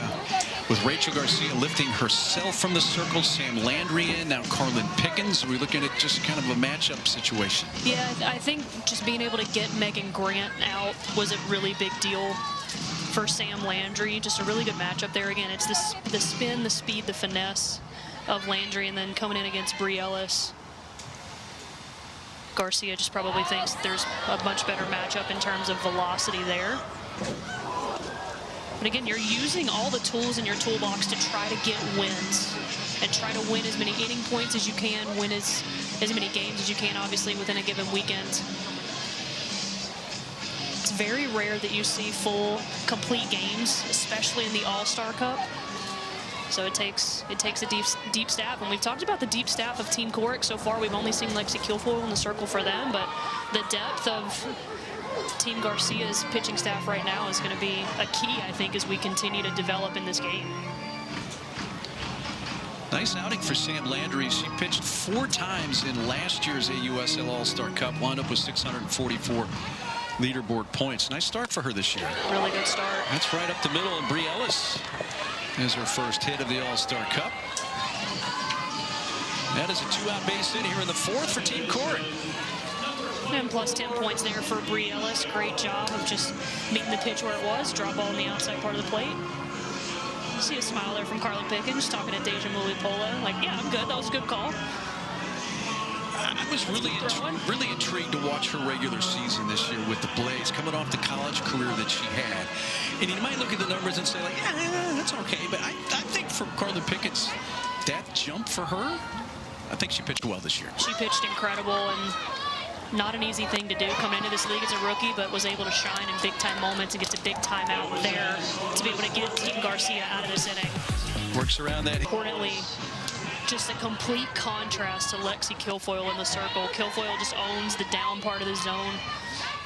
with Rachel Garcia lifting herself from the circle. Sam Landry in. Now Carlin Pickens. We're looking at just kind of a matchup situation. Yeah, I think just being able to get Megan Grant out was a really big deal for Sam Landry. Just a really good matchup there. Again, it's the spin, the speed, the finesse of Landry, and then coming in against Bri Ellis. Garcia just probably thinks there's a much better matchup in terms of velocity there. But again, you're using all the tools in your toolbox to try to get wins and try to win as many inning points as you can, win as many games as you can, obviously, within a given weekend. It's very rare that you see full, complete games, especially in the All-Star Cup. So it takes a deep staff. And we've talked about the deep staff of Team Corrick so far. We've only seen Lexi Kilfoyle in the circle for them, but the depth of Team Garcia's pitching staff right now is going to be a key, I think, as we continue to develop in this game. Nice outing for Sam Landry. She pitched 4 times in last year's AUSL All-Star Cup. Wound up with 644 leaderboard points. Nice start for her this year. Really good start. That's right up the middle, and Bri Ellis is her first hit of the All-Star Cup. That is a 2-out base hit here in the 4th for Team Corrick. And plus 10 points there for Bri Ellis. Great job of just meeting the pitch where it was. Drop ball on the outside part of the plate. See a smile there from Carlin Pickens talking to Deja Mulipola. Like, yeah, I'm good. That was a good call. I was really intrigued to watch her regular season this year with the Blades, coming off the college career that she had. And you might look at the numbers and say, like, yeah, that's okay. But I think for Carlin Pickens, that jump for her, I think she pitched well this year. She pitched incredible, and not an easy thing to do coming into this league as a rookie, but was able to shine in big-time moments and gets a big timeout there to be able to get Team Garcia out of this inning. Works around that. Importantly, just a complete contrast to Lexi Kilfoyle in the circle. Kilfoyle just owns the down part of the zone.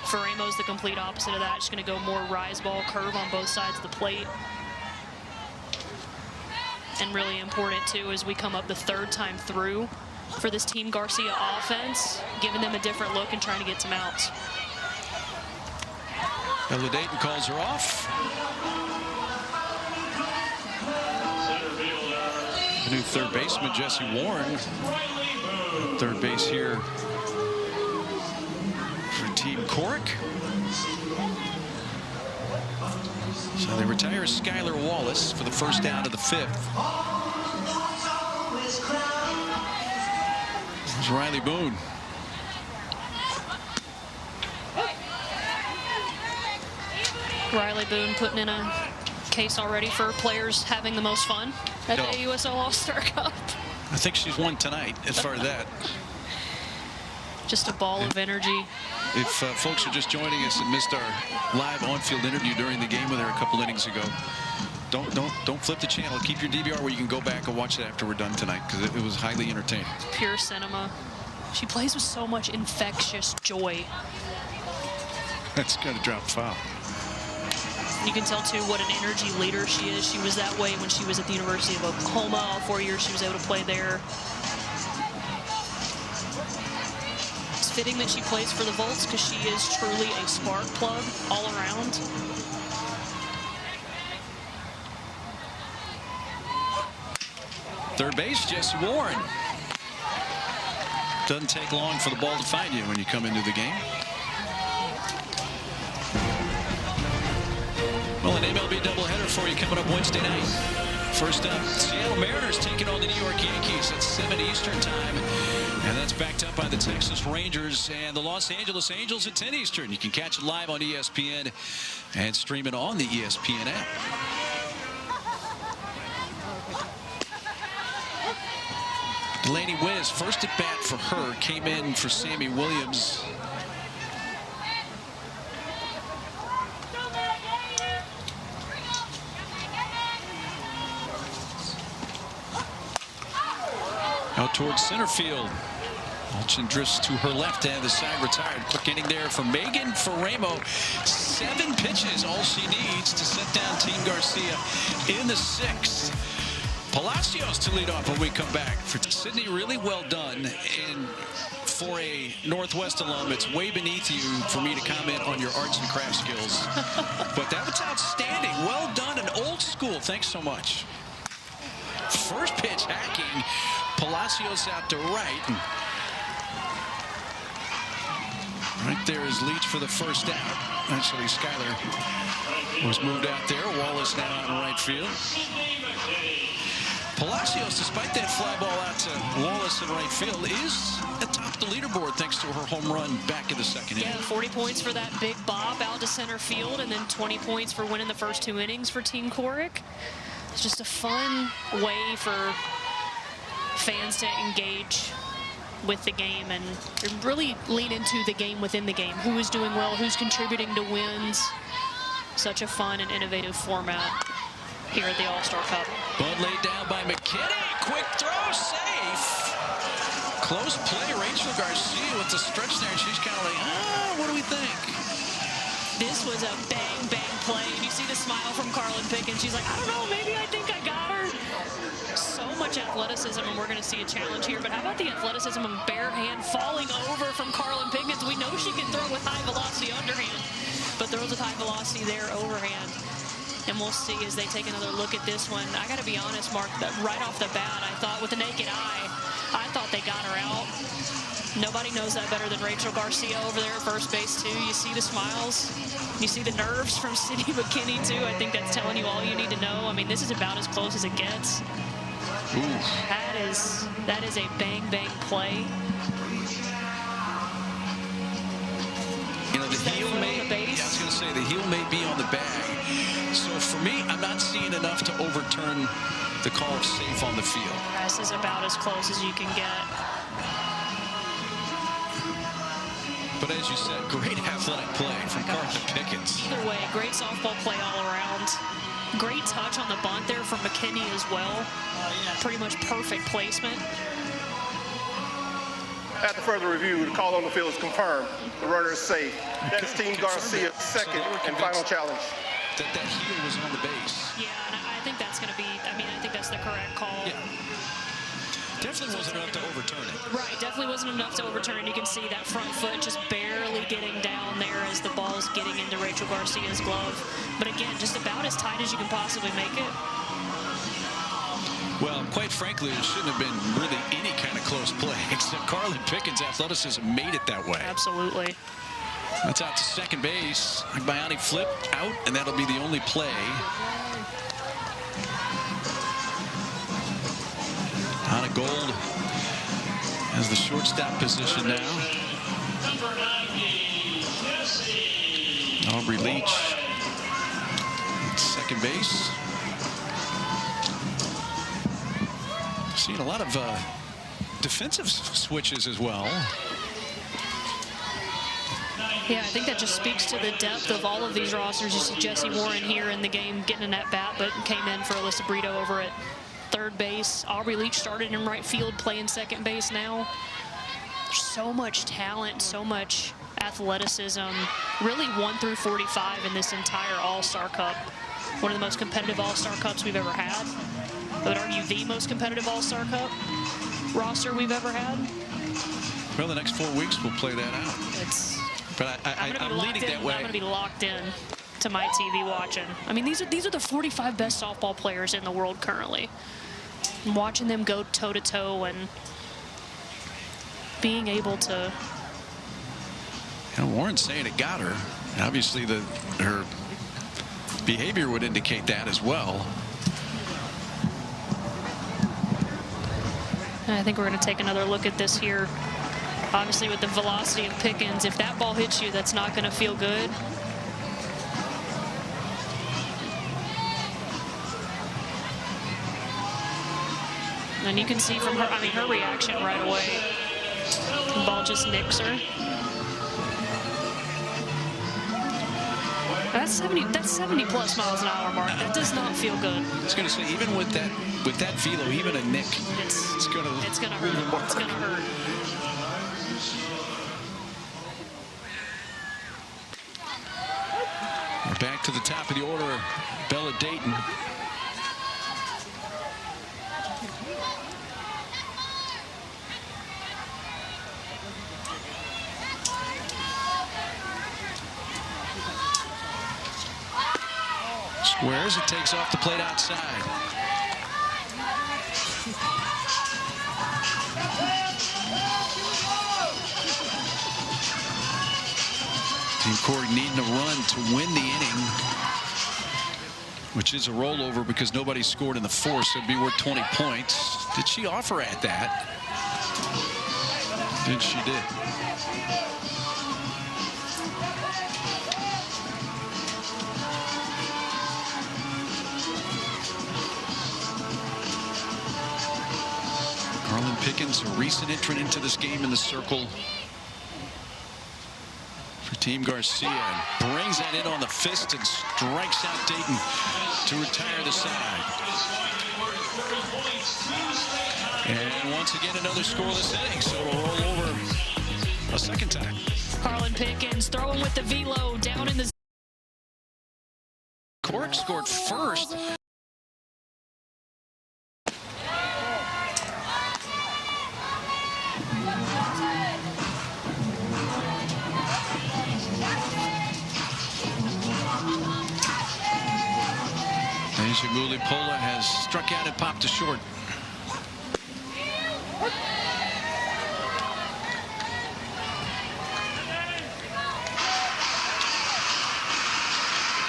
Ferramo's the complete opposite of that. Just going to go more rise ball curve on both sides of the plate. And really important, too, as we come up the 3rd time through for this Team Garcia offense, giving them a different look and trying to get some outs. Ella Dayton calls her off. The new third baseman, Jesse Warren. Third base here for Team Corrick. So they retire Skylar Wallace for the first out of the 5th. There's Riley Boone. Riley Boone putting in a case already for players having the most fun at the AUSL All-Star Cup. I think she's won tonight as far as that. Just a ball of energy. If folks are just joining us and missed our live on-field interview during the game with her a couple innings ago, don't flip the channel. Keep your DVR where you can go back and watch it after we're done tonight, because it was highly entertaining. Pure cinema. She plays with so much infectious joy. That's got to drop foul. You can tell, too, what an energy leader she is. She was that way when she was at the University of Oklahoma. All 4 years she was able to play there. It's fitting that she plays for the Volts because she is truly a spark plug all around. Third base, Jesse Warren. Doesn't take long for the ball to find you when you come into the game. Well, an MLB doubleheader for you coming up Wednesday night. First up, Seattle Mariners taking on the New York Yankees at 7 Eastern time. And that's backed up by the Texas Rangers and the Los Angeles Angels at 10 Eastern. You can catch it live on ESPN and stream it on the ESPN app. Delaney Wiz, first at bat for her, came in for Sammy Williams. Out towards center field. Olchen drifts to her left and the side retired. Quick inning there for Megan Faramo. 7 pitches, all she needs to set down Team Garcia in the 6th. Palacios to lead off when we come back. For Sydney, really well done. And for a Northwest alum, it's way beneath you for me to comment on your arts and crafts skills. But that was outstanding. Well done and old school. Thanks so much. First pitch hacking. Palacios out to right. Right there is Leach for the first out. Actually, Skyler was moved out there. Wallace now out in right field. Palacios, despite that fly ball out to Wallace in right field, is atop the leaderboard thanks to her home run back in the second inning. 40 points for that big bob out to center field, and then 20 points for winning the first 2 innings for Team Corrick. It's just a fun way for fans to engage with the game and really lean into the game within the game. Who is doing well, who's contributing to wins. Such a fun and innovative format here at the All-Star Cup. Bud laid down by McKinney. Quick throw, safe. Close play, Rachel Garcia with the stretch there, and she's kind of like, what do we think? This was a bang play, and you see the smile from Carlin Pickens. She's like, I don't know, maybe I think I got her. So much athleticism, and we're going to see a challenge here. But how about the athleticism and bare hand falling over from Carlin Pickens? We know she can throw with high velocity underhand, but throws with high velocity there overhand. And we'll see as they take another look at this one. I got to be honest, Mark, that right off the bat, I thought with the naked eye, I thought they got her out. Nobody knows that better than Rachel Garcia over there at first base, too. You see the smiles. You see the nerves from Sydney McKinney, too. I think that's telling you all you need to know. I mean, this is about as close as it gets. Ooh. That is a bang play. You know, the heel may, I was going to say, the heel may be on the bag. So for me, I'm not seeing enough to overturn the call of safe on the field. This is about as close as you can get. But as you said, great athletic play from Carlin Pickens. Either way, great softball play all around. Great touch on the bunt there from McKinney as well. Pretty much perfect placement. After further review, the call on the field is confirmed. The runner is safe. That is Team Garcia's second and final challenge. That heel was on the base. Yeah, and I think that's going to be, I think that's the correct call. Yeah. Definitely wasn't enough to overturn it. Right, definitely wasn't enough to overturn it. You can see that front foot just barely getting down there as the ball's getting into Rachel Garcia's glove. But again, just about as tight as you can possibly make it. Well, quite frankly, it shouldn't have been really any kind of close play, except Carlin Pickens' athleticism made it that way. Absolutely. That's out to second base. Bayani flipped out, and that'll be the only play. Hannah Gold has the shortstop position now. Aubrey Leach at second base. Seeing a lot of defensive switches as well. Yeah, I think that just speaks to the depth of all of these rosters. You see Jesse Warren here in the game getting an at-bat, but came in for Alyssa Brito over at third base. Aubrey Leach started in right field, playing second base now. There's so much talent, so much athleticism. Really 1 through 45 in this entire All-Star Cup. One of the most competitive All-Star Cups we've ever had. I would argue the most competitive All-Star Cup roster we've ever had. Well, the next 4 weeks we'll play that out. But I'm leaning that way. I'm going to be locked in to my TV watching. I mean, these are the 45 best softball players in the world currently. And watching them go toe-to-toe and being able to... You know, Warren's saying it got her. Obviously, her behavior would indicate that as well. I think we're going to take another look at this here. Obviously, with the velocity of Pickens, if that ball hits you, that's not going to feel good. And you can see from her, I mean, her reaction right away. The ball just nicks her. That's 70 plus miles an hour, Mark. That does not feel good. I was going to say, even with that velo, even a nick, it's going to hurt. It's going to hurt. We're back to the top of the order. Bella Dayton. Squares, it takes off the plate outside. Team Corrick needing a run to win the inning, which is a rollover because nobody scored in the fourth, so it'd be worth 20 points. Did she offer at that? And she did. Pickens, a recent entrant into this game in the circle for Team Garcia. Brings that in on the fist and strikes out Dayton to retire the side. And once again, another scoreless inning, so it'll roll over a second time. Carlin Pickens throwing with the velo down in the... Corrick scored first. Pola has struck out and popped to short.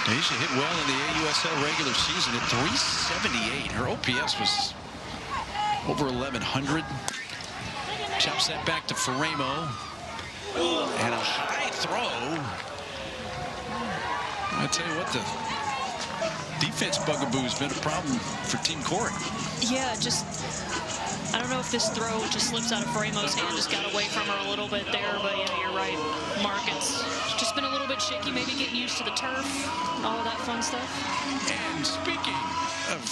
Deja hit well in the AUSL regular season at 378. Her OPS was over 1,100. Chops that back to Faremo. And a high throw. I tell you what, the defense bugaboo has been a problem for Team Corrick. Yeah, I don't know if this throw just slips out of Faremo's hand, just got away from her a little bit there, but yeah, you're right, Mark. It's just been a little bit shaky, maybe getting used to the turf, all of that fun stuff. And speaking of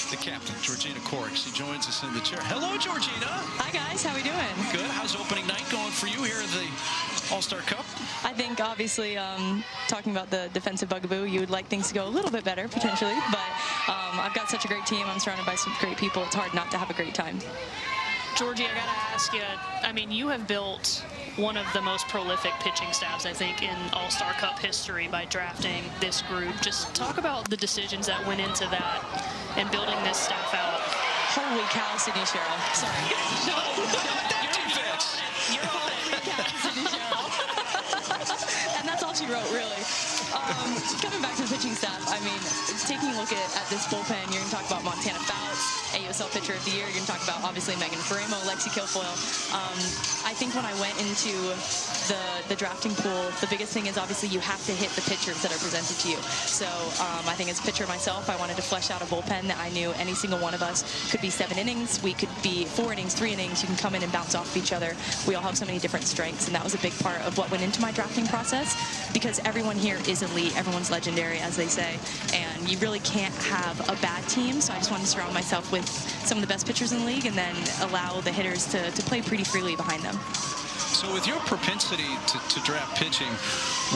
the captain, Georgina Corrick, she joins us in the chair. Hello, Georgina. Hi, guys. How we doing? Good. How's opening night going for you here at the All-Star Cup? I think, obviously, talking about the defensive bugaboo, you would like things to go a little bit better, potentially. But I've got such a great team. I'm surrounded by some great people. It's hard not to have a great time. Georgie, I got to ask you, I mean, you have built one of the most prolific pitching staffs, I think, in All-Star Cup history by drafting this group. Just talk about the decisions that went into that and building this staff out. Holy cow, Sydney Cheryl. Sorry. You're holy cow, Sydney Cheryl. And that's all she wrote, really. Coming back to the pitching staff, I mean, taking a look at this bullpen, you're going to talk about Montana Fouts, AUSL Pitcher of the Year. You're going to talk about, obviously, Megan Faremo, Lexi Kilfoyle. I think when I went into the drafting pool, the biggest thing is obviously you have to hit the pitchers that are presented to you. So I think as a pitcher myself, I wanted to flesh out a bullpen that I knew any single one of us could be 7 innings. We could be 4 innings, 3 innings. You can come in and bounce off of each other. We all have so many different strengths, and that was a big part of what went into my drafting process, because everyone here is elite. Everyone's legendary, as they say, and you really can't have a bad team. So I just wanted to surround myself with some of the best pitchers in the league and then allow the hitters to play pretty freely behind them. So with your propensity to draft pitching,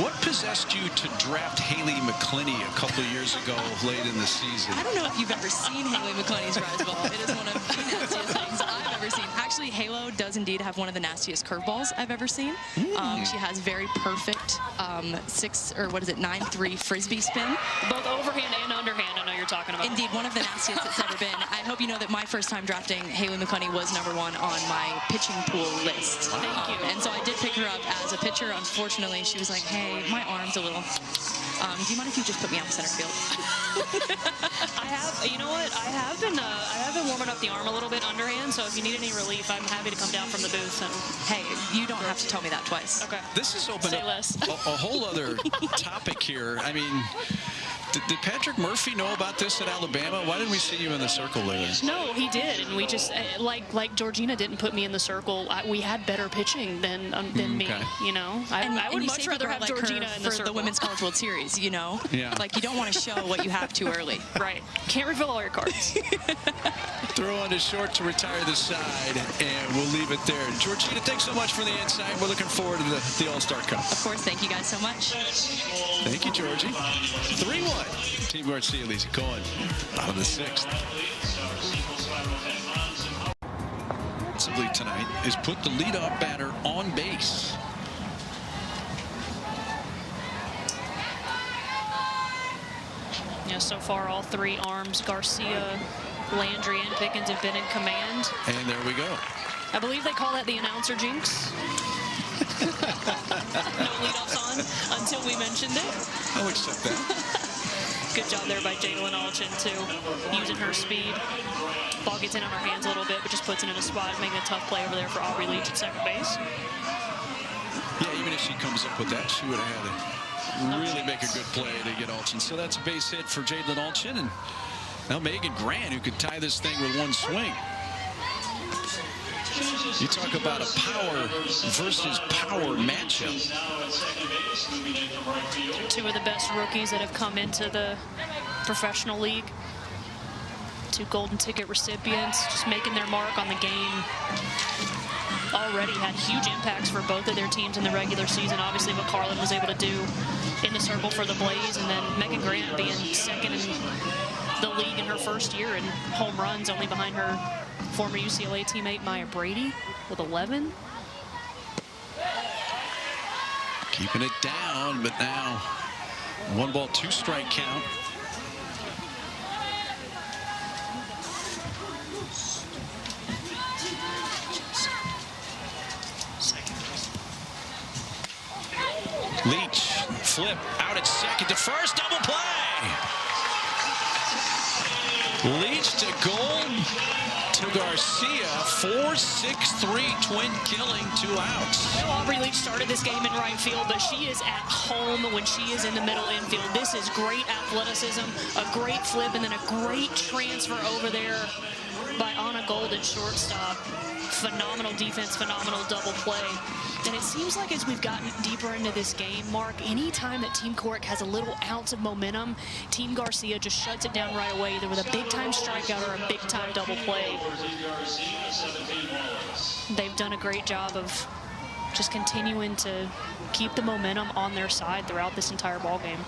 what possessed you to draft Haley McClinney a couple of years ago late in the season? I don't know if you've ever seen Haley McClinney's rise ball. It is one of the nastiest things I've ever seen. Actually, Halo does indeed have one of the nastiest curveballs I've ever seen. She has very perfect 9-3 frisbee spin. Both overhand and underhand, I know you're talking about. Indeed, one of the nastiest it's ever been. I hope you know that my first time drafting Haley McClinney was #1 on my pitching pool list. Thank you. And so I did pick her up as a pitcher. Unfortunately, she was like, hey, my arm's a little... do you mind if you just put me on center field? You know what? I have been warming up the arm a little bit underhand, so if you need any relief, I'm happy to come down from the booth. And hey, you don't have to tell me that twice. Okay. This has opened up a whole other topic here. I mean, did Patrick Murphy know about this at Alabama? Why didn't we see you in the circle later? No, he did, and we just like Georgina didn't put me in the circle. We had better pitching than me. You know, I would much rather have Georgina in the circle for the Women's College World Series. You know, like you don't want to show what you have too early. Right. Can't reveal all your cards. Throw on to short to retire the side, and we'll leave it there. Georgina, thanks so much for the insight. We're looking forward to the All-Star Cup. Of course. Thank you guys so much. Thank you, Georgie. 3-1. Team Garcia leads it going out of the 6th. Possibly tonight is put the leadoff batter on base. Yeah, so far all 3 arms, Garcia, Landry, and Pickens, have been in command. And there we go. I believe they call that the announcer jinx. No leadoffs on until we mentioned it. I'll accept that. Good job there by Jalen Alchin, too, using her speed. Ball gets in on her hands a little bit, but just puts it in a spot, making a tough play over there for Aubrey Leach at second base. Yeah, even if she comes up with that, she would have had to really make a good play to get Alchin. So that's a base hit for Jalen Alchin, and now Megan Grant, who could tie this thing with one swing. You talk about a power versus power matchup. 2 of the best rookies that have come into the professional league. 2 golden ticket recipients, just making their mark on the game. Already had huge impacts for both of their teams in the regular season. Obviously what Carlin was able to do in the circle for the Blaze, and then Megan Grant being second in the league in her first year in home runs, only behind her former UCLA teammate Maya Brady with 11. Keeping it down, but now 1 ball, 2 strike count. Leach, flip, out at second to first, double play. Leach to goal to Garcia, 4-6-3 twin killing, 2 outs. I know Aubrey Leach started this game in right field, but she is at home when she is in the middle infield. This is great athleticism, a great flip, and then a great transfer over there by Anna Golden, shortstop. Phenomenal defense, phenomenal double play. And it seems like as we've gotten deeper into this game, Mark, anytime that Team Corrick has a little ounce of momentum, Team Garcia just shuts it down right away, either with a big-time strikeout or a big-time double play. They've done a great job of just continuing to keep the momentum on their side throughout this entire ballgame.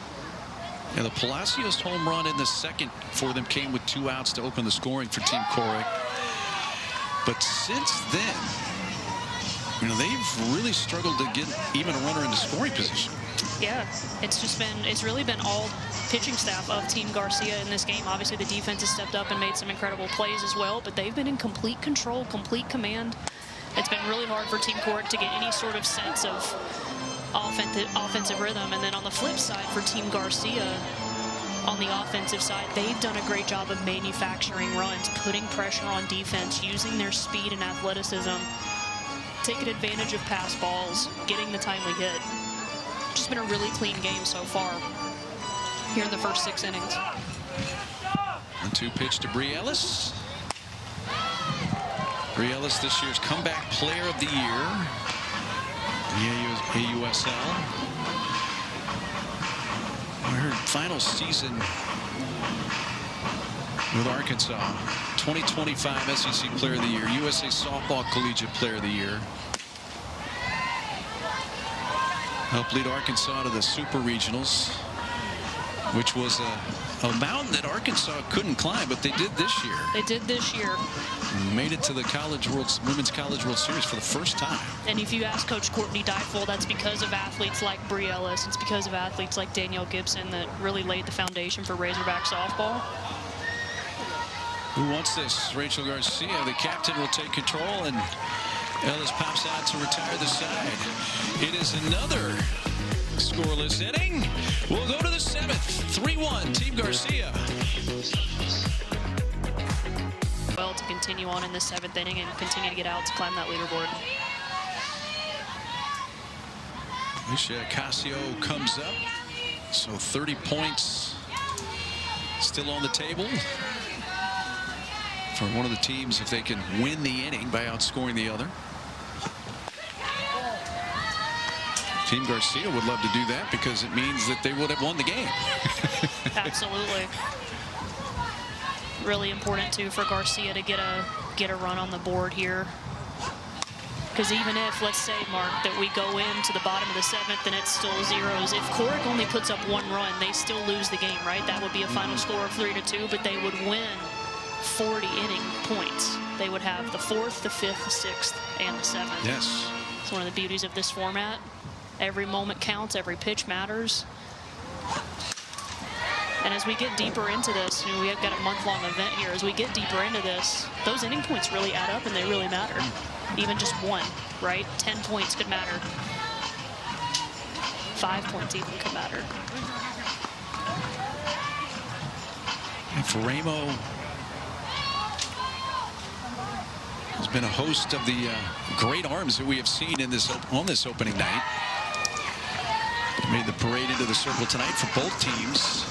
Yeah, the Palacios home run in the 2nd for them came with 2 outs to open the scoring for Team Corrick. But since then, you know, they've really struggled to get even a runner into scoring position. Yeah, it's really been all pitching staff of Team Garcia in this game. Obviously, the defense has stepped up and made some incredible plays as well, but they've been in complete control, complete command. It's been really hard for Team Corrick to get any sort of sense of offensive rhythm. And then on the flip side for Team Garcia, on the offensive side, they've done a great job of manufacturing runs, putting pressure on defense, using their speed and athleticism taking advantage of pass balls, getting the timely hit. Just been a really clean game so far here in the first 6 innings. 1-2 pitch to Bree Ellis. Bree Ellis, this year's comeback player of the year, the AUSL. Her final season with Arkansas, 2025 SEC Player of the Year, USA Softball Collegiate Player of the Year. Helped lead Arkansas to the Super Regionals, which was a mountain that Arkansas couldn't climb, but they did this year. They did this year. Made it to the Women's College World Series for the first time. And if you ask Coach Courtney Deifel, that's because of athletes like Bree Ellis. It's because of athletes like Danielle Gibson that really laid the foundation for Razorback softball. Who wants this? Rachel Garcia, the captain, will take control, and Ellis pops out to retire the side. It is another scoreless inning. We'll go to the 7th. 3-1, Team Garcia. Well, to continue on in the 7th inning and continue to get out to climb that leaderboard. Alicia Ocasio comes up. So 30 points still on the table for one of the teams if they can win the inning by outscoring the other. Team Garcia would love to do that because it means that they would have won the game. Absolutely. Really important too for Garcia to get a run on the board here. Because even if, let's say, Mark, that we go into the bottom of the 7th and it's still zeros, if Corrick only puts up 1 run, they still lose the game, right? That would be a final score of 3-2, but they would win 40 inning points. They would have the 4th, the 5th, the 6th, and the 7th. Yes. It's one of the beauties of this format. Every moment counts, every pitch matters. And as we get deeper into this, we have got a month-long event here. As we get deeper into this, those inning points really add up and they really matter. Even just 1, right? 10 points could matter. 5 points even could matter. And Faremo has been a host of the great arms that we have seen in on this opening night. Made the parade into the circle tonight for both teams.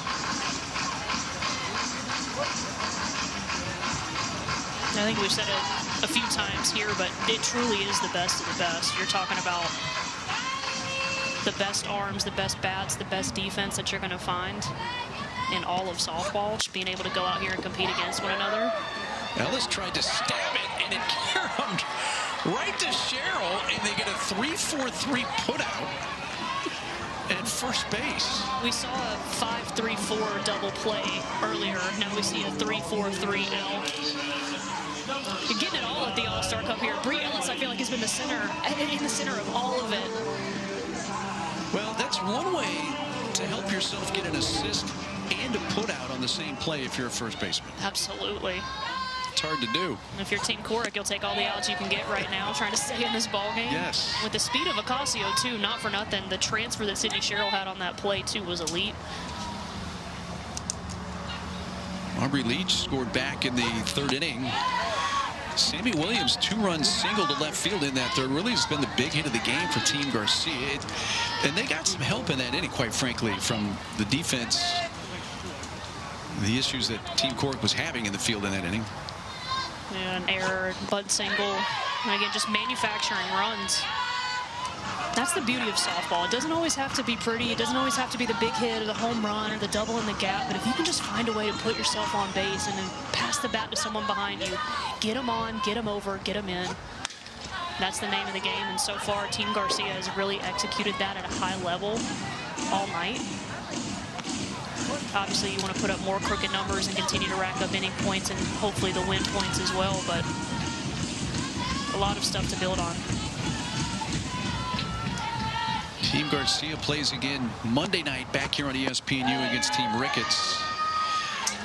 I think we've said it a few times here, but it truly is the best of the best. You're talking about the best arms, the best bats, the best defense that you're going to find in all of softball. Just being able to go out here and compete against one another. Ellis tried to stab it, and it caromed right to Cheryl, and they get a 3-4-3 putout at first base. We saw a 5-3-4 double play earlier. Now we see a 3-4-3-L. You're getting it all at the All-Star Cup here. Bree Ellis, I feel like, has been in the center of all of it. Well, that's one way to help yourself get an assist and a putout on the same play if you're a first baseman. Absolutely. It's hard to do. If you're Team Corrick, you'll take all the outs you can get right now, trying to stay in this ball game. Yes. With the speed of Ocasio, too, not for nothing. The transfer that Sydney Sherrill had on that play, too, was elite. Aubrey Leach scored back in the 3rd inning. Sammy Williams, 2-run single to left field in that 3rd. Really has been the big hit of the game for Team Garcia. And they got some help in that inning, quite frankly, from the defense. The issues that Team Corrick was having in the field in that inning. Yeah, an error, bunt single. And again, just manufacturing runs. That's the beauty of softball. It doesn't always have to be pretty. It doesn't always have to be the big hit or the home run or the double in the gap. But if you can just find a way to put yourself on base and then pass the bat to someone behind you, get them on, get them over, get them in. That's the name of the game. And so far, Team Garcia has really executed that at a high level all night. Obviously, you want to put up more crooked numbers and continue to rack up inning points and hopefully the win points as well. But a lot of stuff to build on. Team Garcia plays again Monday night back here on ESPNU against Team Ricketts.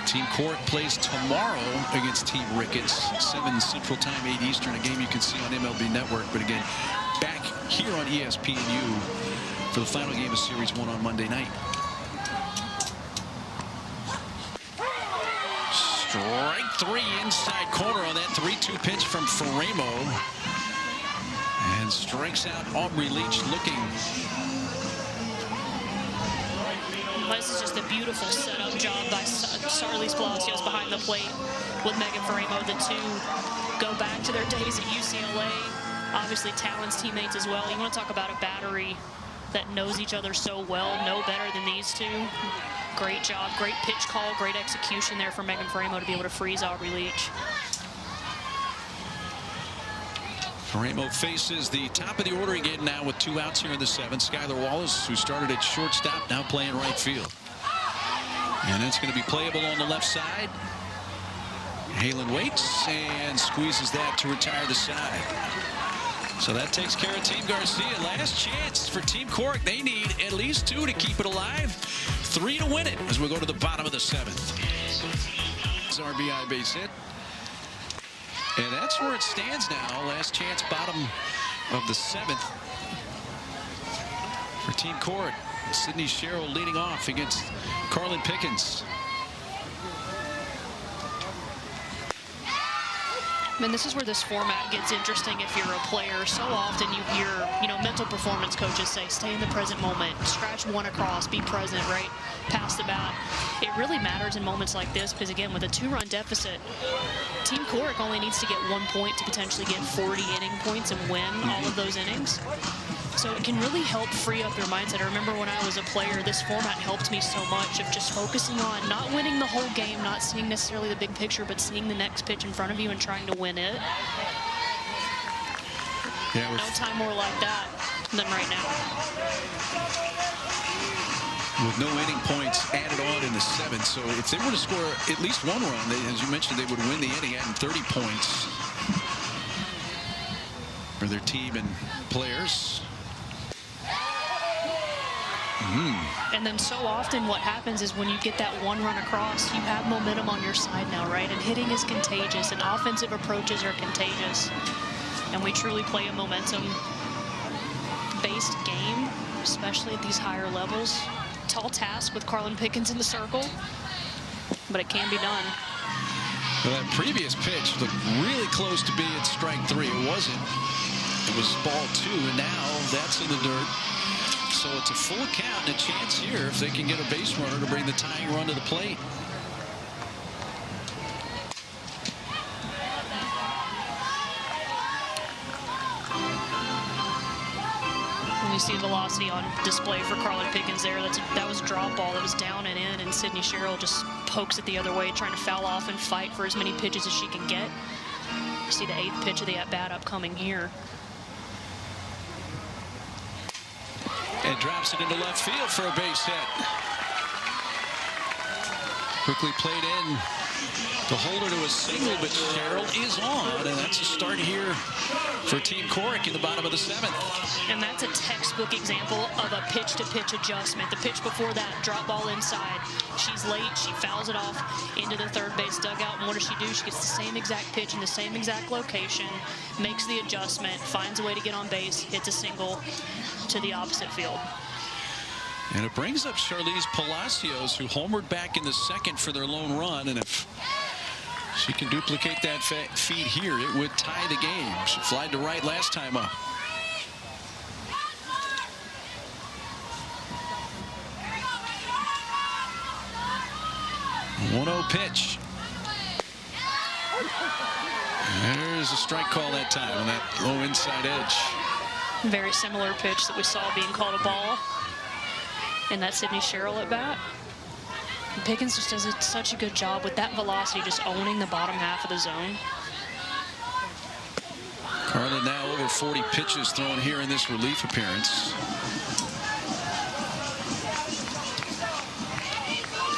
Team Corrick plays tomorrow against Team Ricketts, 7 Central Time, 8 Eastern, a game you can see on MLB Network. But again, back here on ESPNU for the final game of Series 1 on Monday night. Strike 3 inside corner on that 3-2 pitch from Faremo. And and strikes out Aubrey Leach looking. This is just a beautiful setup job by Charlize Palacios behind the plate with Megan Faremo. The two go back to their days at UCLA. Obviously, Talon's teammates as well. You want to talk about a battery that knows each other so well, no better than these two. Great job, great pitch call, great execution there for Megan Faremo to be able to freeze Aubrey Leach. Faremo faces the top of the order again now with 2 outs here in the 7th. Skylar Wallace, who started at shortstop, now playing right field. And that's going to be playable on the left side. Halen waits and squeezes that to retire the side. So that takes care of Team Garcia. Last chance for Team Corrick. They need at least 2 to keep it alive, 3 to win it as we go to the bottom of the 7th. RBI base hit. And that's where it stands now. Last chance, bottom of the 7th for Team Corrick. Sydney Sherrill leading off against Carlin Pickens. I mean, this is where this format gets interesting if you're a player. So often you hear, mental performance coaches say, stay in the present moment, scratch one across, be present, right? Pass the bat. It really matters in moments like this because, again, with a 2-run deficit, Team Corrick only needs to get 1 point to potentially get 40 inning points and win all of those innings. So it can really help free up your mindset. I remember when I was a player, this format helped me so much of just focusing on not winning the whole game, not seeing necessarily the big picture, but seeing the next pitch in front of you and trying to win it. Yeah, no time more like that than right now. With no inning points added on in the 7th. So if they were to score at least 1 run, as you mentioned, they would win the inning, adding 30 points for their team and players. And then so often what happens is when you get that 1 run across, you have momentum on your side now, right? And hitting is contagious and offensive approaches are contagious. And we truly play a momentum-based game, especially at these higher levels. Tall task with Carlin Pickens in the circle, but it can be done. Well, that previous pitch looked really close to being strike 3. It wasn't. It was ball 2, and now that's in the dirt. So it's a full count and a chance here if they can get a base runner to bring the tying run to the plate. You see velocity on display for Carlin Pickens there. That was a drop ball that was down and in, and Sydney Sherrill just pokes it the other way, trying to foul off and fight for as many pitches as she can get. You see the 8th pitch of the at-bat upcoming here. And drops it into left field for a base hit. Quickly played in to hold her to a single, but Sherrill is on, and that's a start here for Team Corrick in the bottom of the 7th. And that's a textbook example of a pitch-to-pitch adjustment. The pitch before that, drop ball inside. She's late. She fouls it off into the third base dugout. And what does she do? She gets the same exact pitch in the same exact location, makes the adjustment, finds a way to get on base, hits a single to the opposite field. And it brings up Charlize Palacios, who homered back in the 2nd for their lone run. And if she can duplicate that feat here, it would tie the game. She flied to right last time up. 1-0 pitch. There's a strike call that time on that low inside edge. Very similar pitch that we saw being called a ball in that Sydney Sherrill at bat. And Pickens just does such a good job with that velocity, just owning the bottom half of the zone. Carlin now over 40 pitches thrown here in this relief appearance.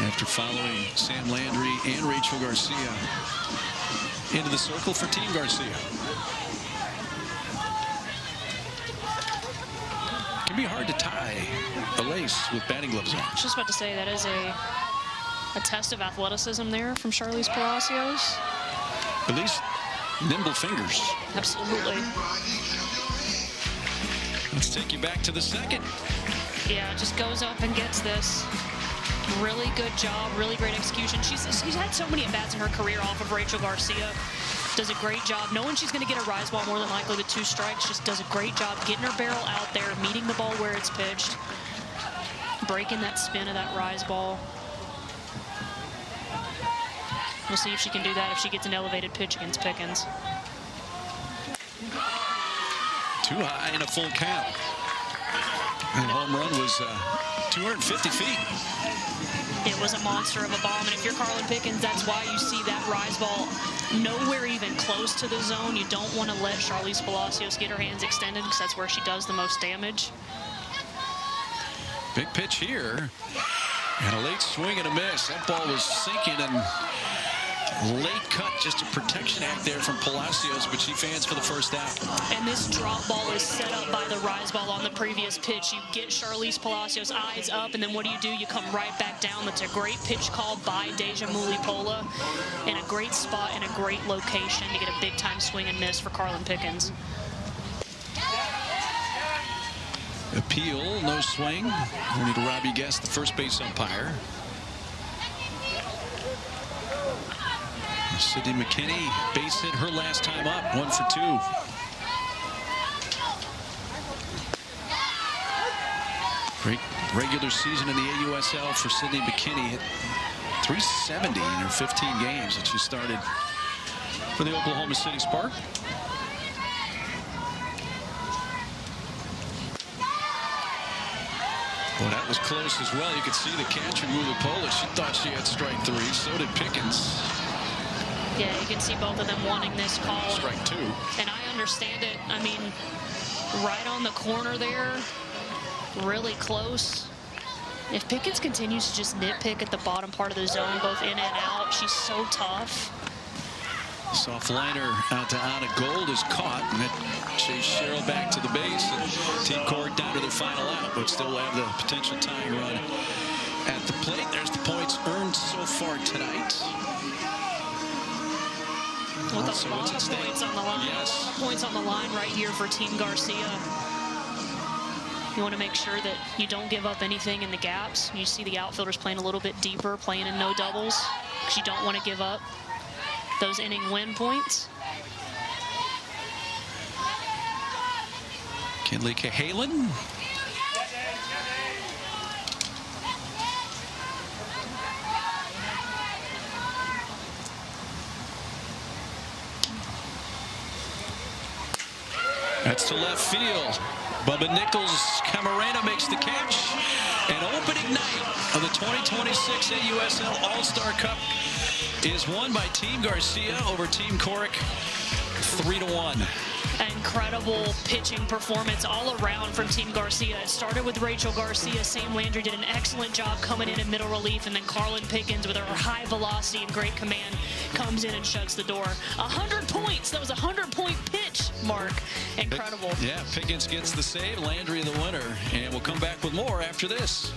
After following Sam Landry and Rachel Garcia into the circle for Team Garcia. It can be hard to tie a lace with batting gloves on. I was just about to say that is a test of athleticism there from Charlize Palacios. At least nimble fingers. Absolutely. Let's take you back to the 2nd. Yeah, just goes up and gets this. Really good job, really great execution. She's had so many at-bats in her career off of Rachel Garcia. Does a great job, knowing she's going to get a rise ball more than likely with 2 strikes, just does a great job getting her barrel out there, meeting the ball where it's pitched, breaking that spin of that rise ball. We'll see if she can do that if she gets an elevated pitch against Pickens. Too high in a full count. And home run was 250 feet. It was a monster of a bomb, and if you're Carlin Pickens, that's why you see that rise ball nowhere even close to the zone. You don't want to let Charlize Palacios get her hands extended because that's where she does the most damage. Big pitch here, and a late swing and a miss. That ball was sinking, and late cut, just a protection act there from Palacios, but she fans for the first out. And this drop ball is set up by the rise ball on the previous pitch. You get Charlize Palacios' eyes up, and then what do? You come right back down. That's a great pitch call by Deja Mulipola, and a great spot and a great location to get a big-time swing and miss for Carlin Pickens. Appeal, no swing. According to Robbie Guest, the first base umpire. Sydney McKinney base hit her last time up, 1 for 2. Great regular season in the AUSL for Sydney McKinney. Hit 370 in her 15 games that she started for the Oklahoma City Spark. Well, that was close as well. You could see the catcher, Mulipola. She thought she had strike 3. So did Pickens. Yeah, you can see both of them wanting this call. Strike 2. And I understand it. I mean, right on the corner there, really close. If Pickens continues to just nitpick at the bottom part of the zone, both in and out, she's so tough. Soft liner out to Anna Gold is caught, and that chased Cheryl back to the base, and Team Corrick down to their final out, but still have the potential tying run at the plate. There's the points earned so far tonight. With a lot of points on the line. Yes. Points on the line right here for Team Garcia. You want to make sure that you don't give up anything in the gaps. You see the outfielders playing a little bit deeper, playing in no doubles, because you don't want to give up those inning win points. Kinley Cahalan. That's to left field. Bubba Nichols, Camarena makes the catch. And opening night of the 2026 AUSL All-Star Cup is won by Team Garcia over Team Corrick, 3-1. Incredible pitching performance all around from Team Garcia. It started with Rachel Garcia. Sam Landry did an excellent job coming in middle relief, and then Carlin Pickens with her high velocity and great command comes in and shuts the door. 100 points. That was a 100-point pitch, Mark. Incredible. Yeah, Pickens gets the save, Landry the winner, and we'll come back with more after this.